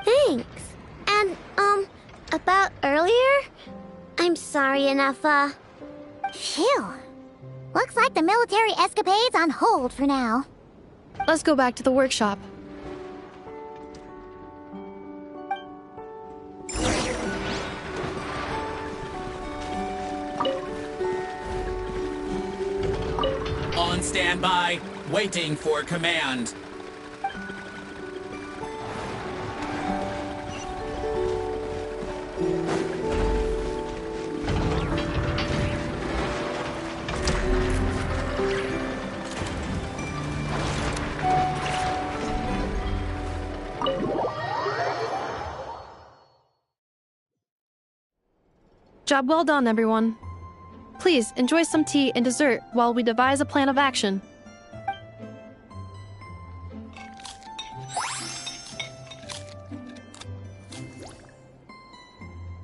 Thanks. And, about earlier? I'm sorry, Inufa. Phew. Looks like the military escapade's on hold for now. Let's go back to the workshop. On standby, waiting for command. Job well done, everyone. Please enjoy some tea and dessert while we devise a plan of action.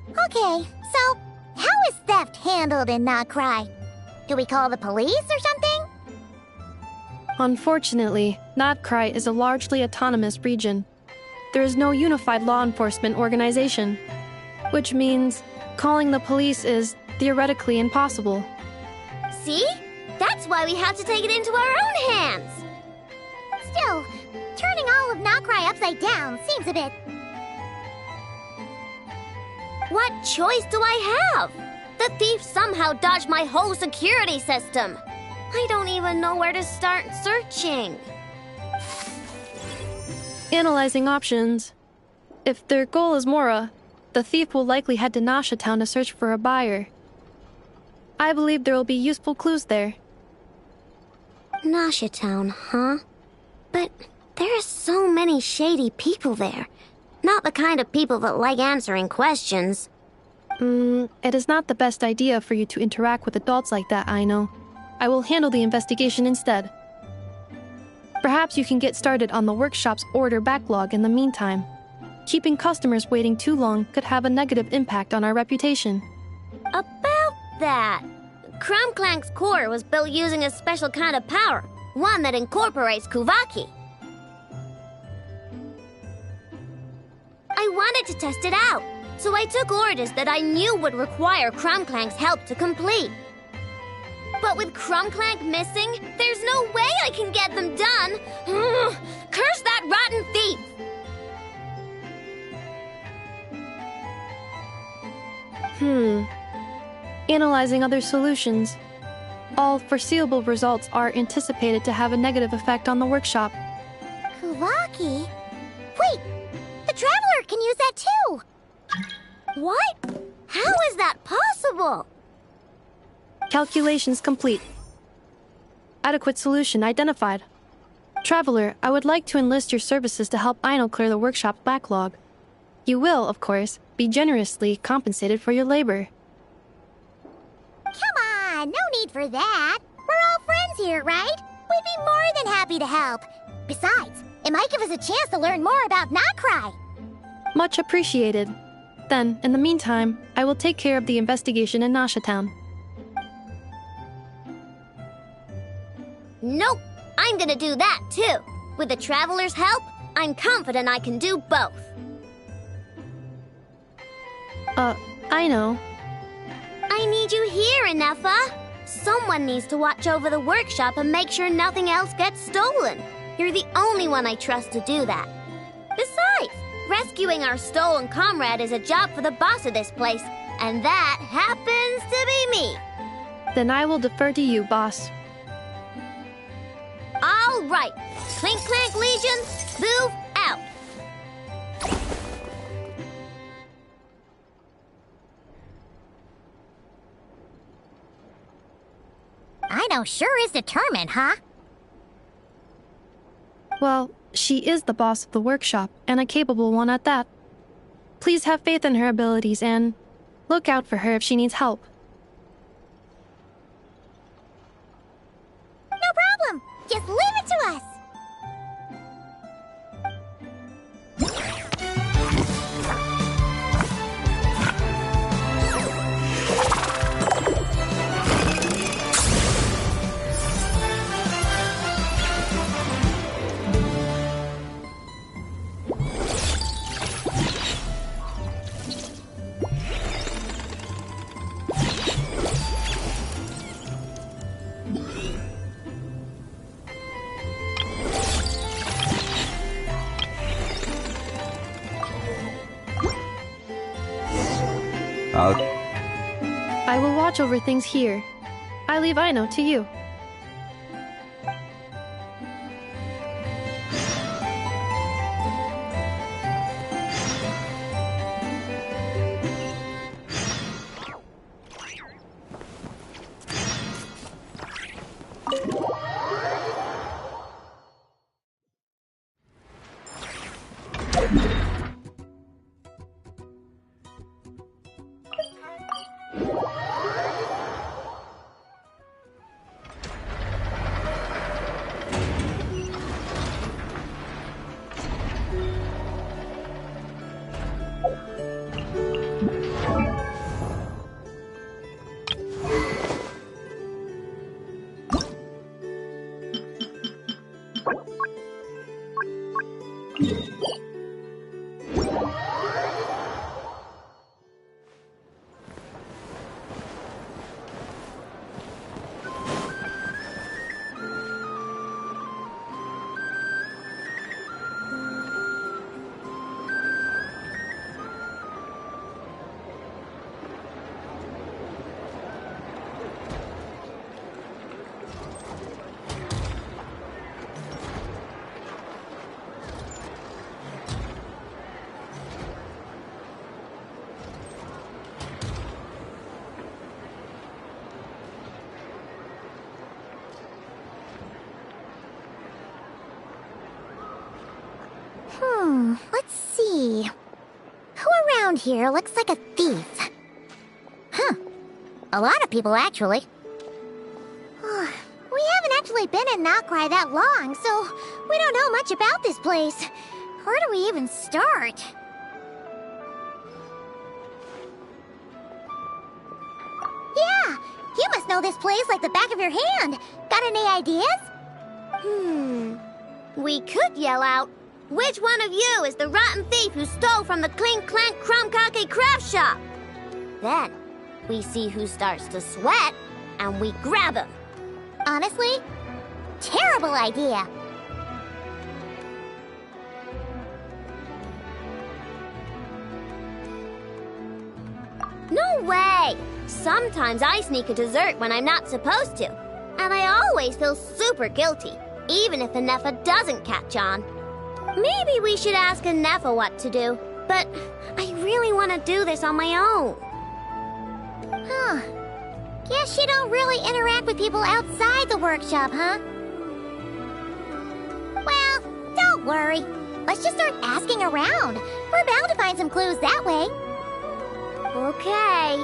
Okay, so how is theft handled in Nod-Krai? Do we call the police or something? Unfortunately, Nod-Krai is a largely autonomous region. There is no unified law enforcement organization, which means calling the police is theoretically impossible. See? That's why we have to take it into our own hands. Still, turning all of Nod-Krai upside down seems a bit... What choice do I have? The thief somehow dodged my whole security system. I don't even know where to start searching. Analyzing options. If their goal is Mora, the thief will likely head to Nasha Town to search for a buyer. I believe there will be useful clues there. Nasha Town, huh? But there are so many shady people there. Not the kind of people that like answering questions. It is not the best idea for you to interact with adults like that, Aino. I will handle the investigation instead. Perhaps you can get started on the workshop's order backlog in the meantime. Keeping customers waiting too long could have a negative impact on our reputation. About that, Crumclank's core was built using a special kind of power, one that incorporates Kuvaki. I wanted to test it out, so I took orders that I knew would require Crumclank's help to complete. But with Crumclank missing, there's no way I can get them done! Curse that rotten thief! Analyzing other solutions. All foreseeable results are anticipated to have a negative effect on the workshop. Kuvaki? Wait! The Traveler can use that too! What? How is that possible? Calculations complete. Adequate solution identified. Traveler, I would like to enlist your services to help Aino clear the workshop's backlog. You will, of course, be generously compensated for your labor. Come on, no need for that. We're all friends here, right? We'd be more than happy to help. Besides, it might give us a chance to learn more about Nod-Krai. Much appreciated. Then, in the meantime, I will take care of the investigation in Nasha Town. Nope, I'm gonna do that too. With the Traveler's help, I'm confident I can do both. I know. I need you here, Inefa. Someone needs to watch over the workshop and make sure nothing else gets stolen. You're the only one I trust to do that. Besides, rescuing our stolen comrade is a job for the boss of this place, and that happens to be me. Then I will defer to you, boss. All right. Clink Clank Legion, move out. Aino sure is determined, huh? Well, she is the boss of the workshop, and a capable one at that. Please have faith in her abilities and look out for her if she needs help. No problem. Just leave it to us. I will watch over things here. I leave Aino to you. Let's see. Who around here looks like a thief? Huh. A lot of people, actually. We haven't actually been in Nod-Krai that long, so we don't know much about this place. Where do we even start? Yeah, you must know this place like the back of your hand. Got any ideas? We could yell out, "Which one of you is the rotten thief who stole from the Clink Clank Crumb-Kake craft shop?" Then, we see who starts to sweat, and we grab him. Honestly, terrible idea. No way! Sometimes I sneak a dessert when I'm not supposed to. And I always feel super guilty, even if Anefa doesn't catch on. Maybe we should ask Anefa what to do, but I really want to do this on my own. Huh. Guess you don't really interact with people outside the workshop, huh? Well, don't worry. Let's just start asking around. We're bound to find some clues that way. Okay.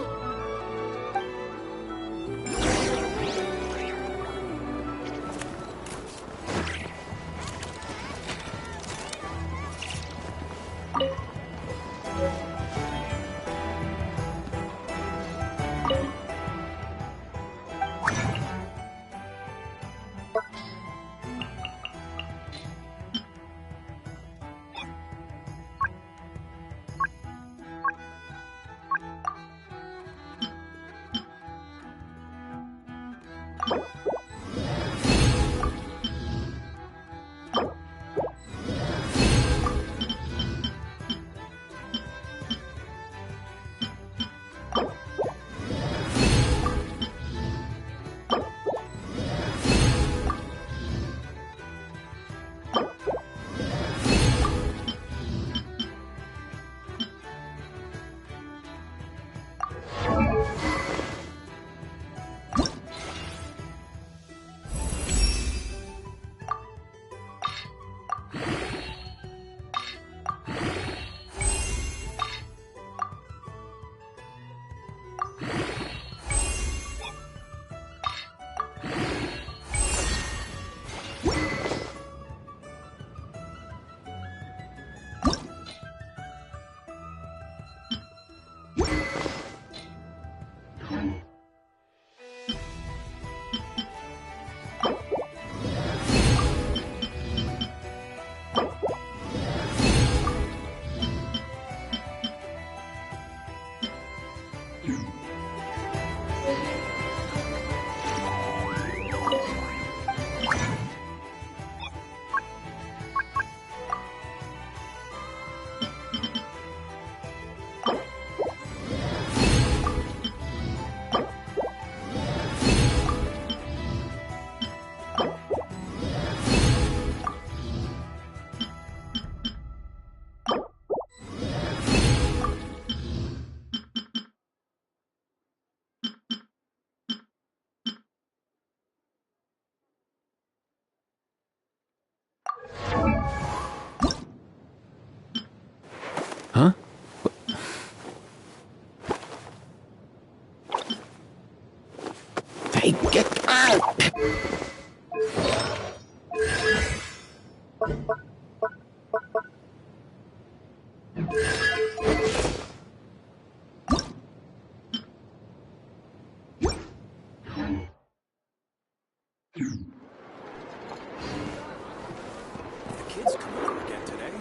Huh? Hey, get out! The kids come over again today.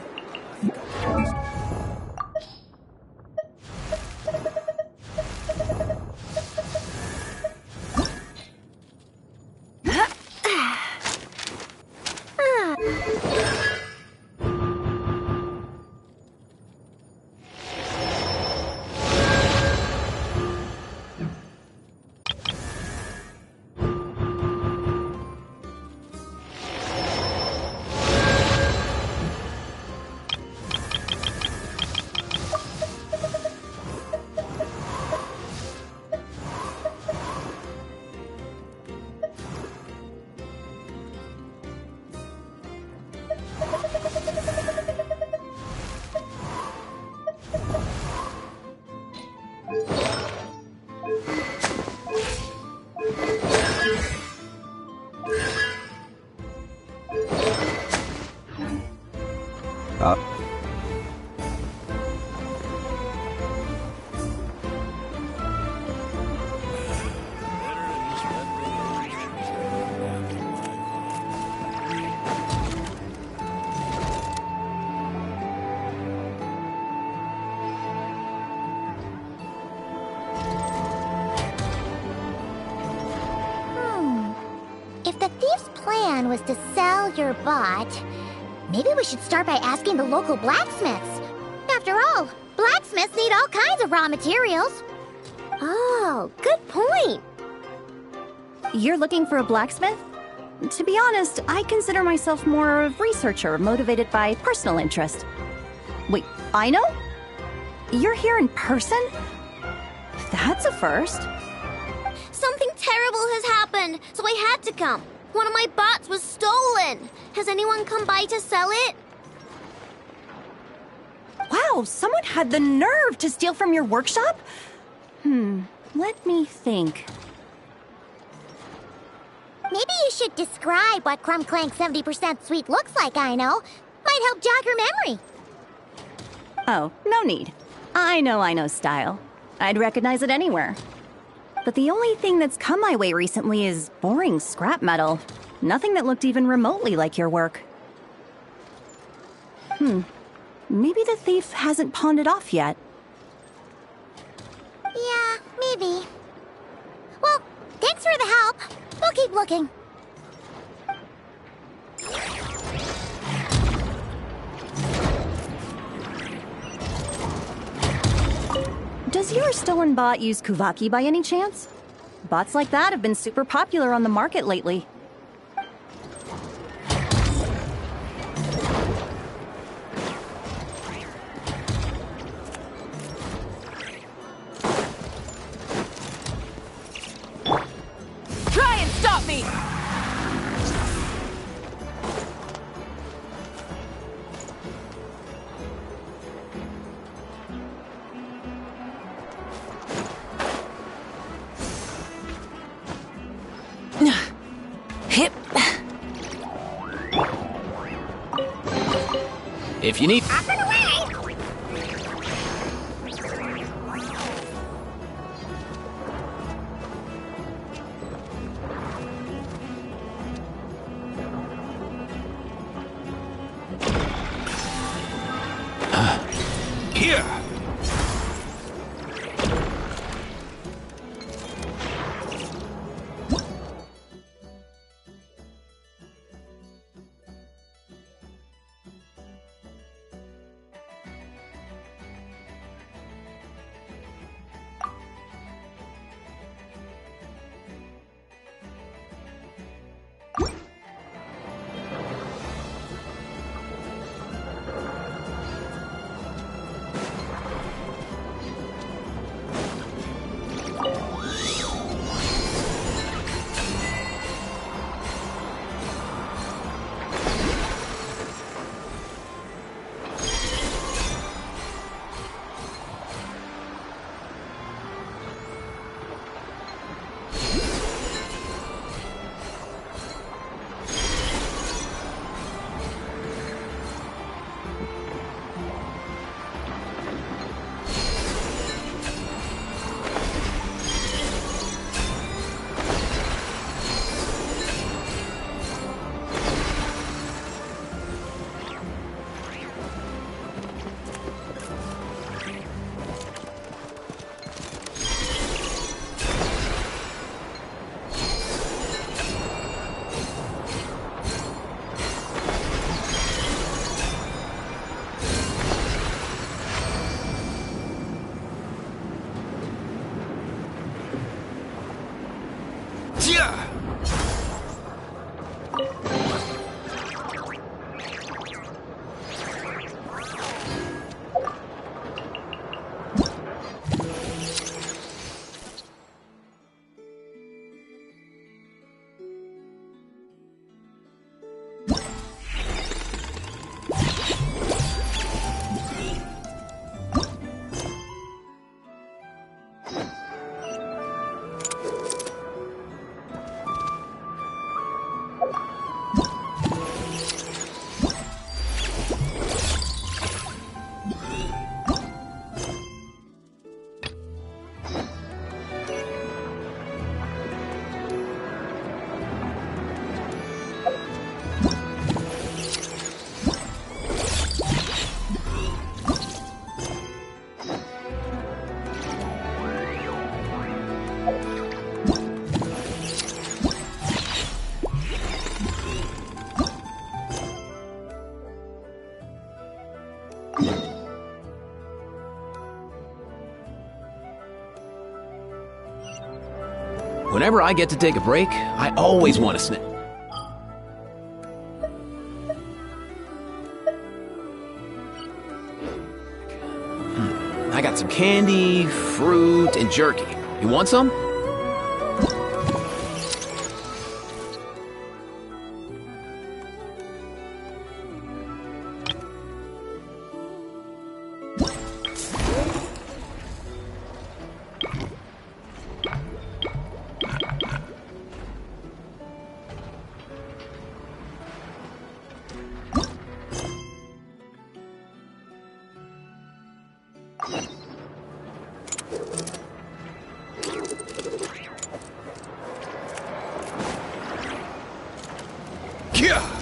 If the thief's plan was to sell your bot, maybe we should start by asking the local blacksmiths. After all, blacksmiths need all kinds of raw materials. Oh, good point. You're looking for a blacksmith? To be honest, I consider myself more of a researcher motivated by personal interest. Wait, I know? You're here in person? That's a first. Something terrible has happened, so I had to come. One of my bots was stolen. Has anyone come by to sell it? Wow, someone had the nerve to steal from your workshop? Let me think. Maybe you should describe what Crumb Clank 70% sweet looks like, I know. Might help jog your memory. Oh, no need. I know style. I'd recognize it anywhere. But the only thing that's come my way recently is boring scrap metal. Nothing that looked even remotely like your work. Maybe the thief hasn't pawned it off yet. Yeah, maybe. Well, thanks for the help. We'll keep looking. Does your stolen bot use Kuvaki by any chance? Bots like that have been super popular on the market lately. Try and stop me! Hip. If you need... Here! Whenever I get to take a break, I always want to snack. I got some candy, fruit, and jerky. You want some? Yeah!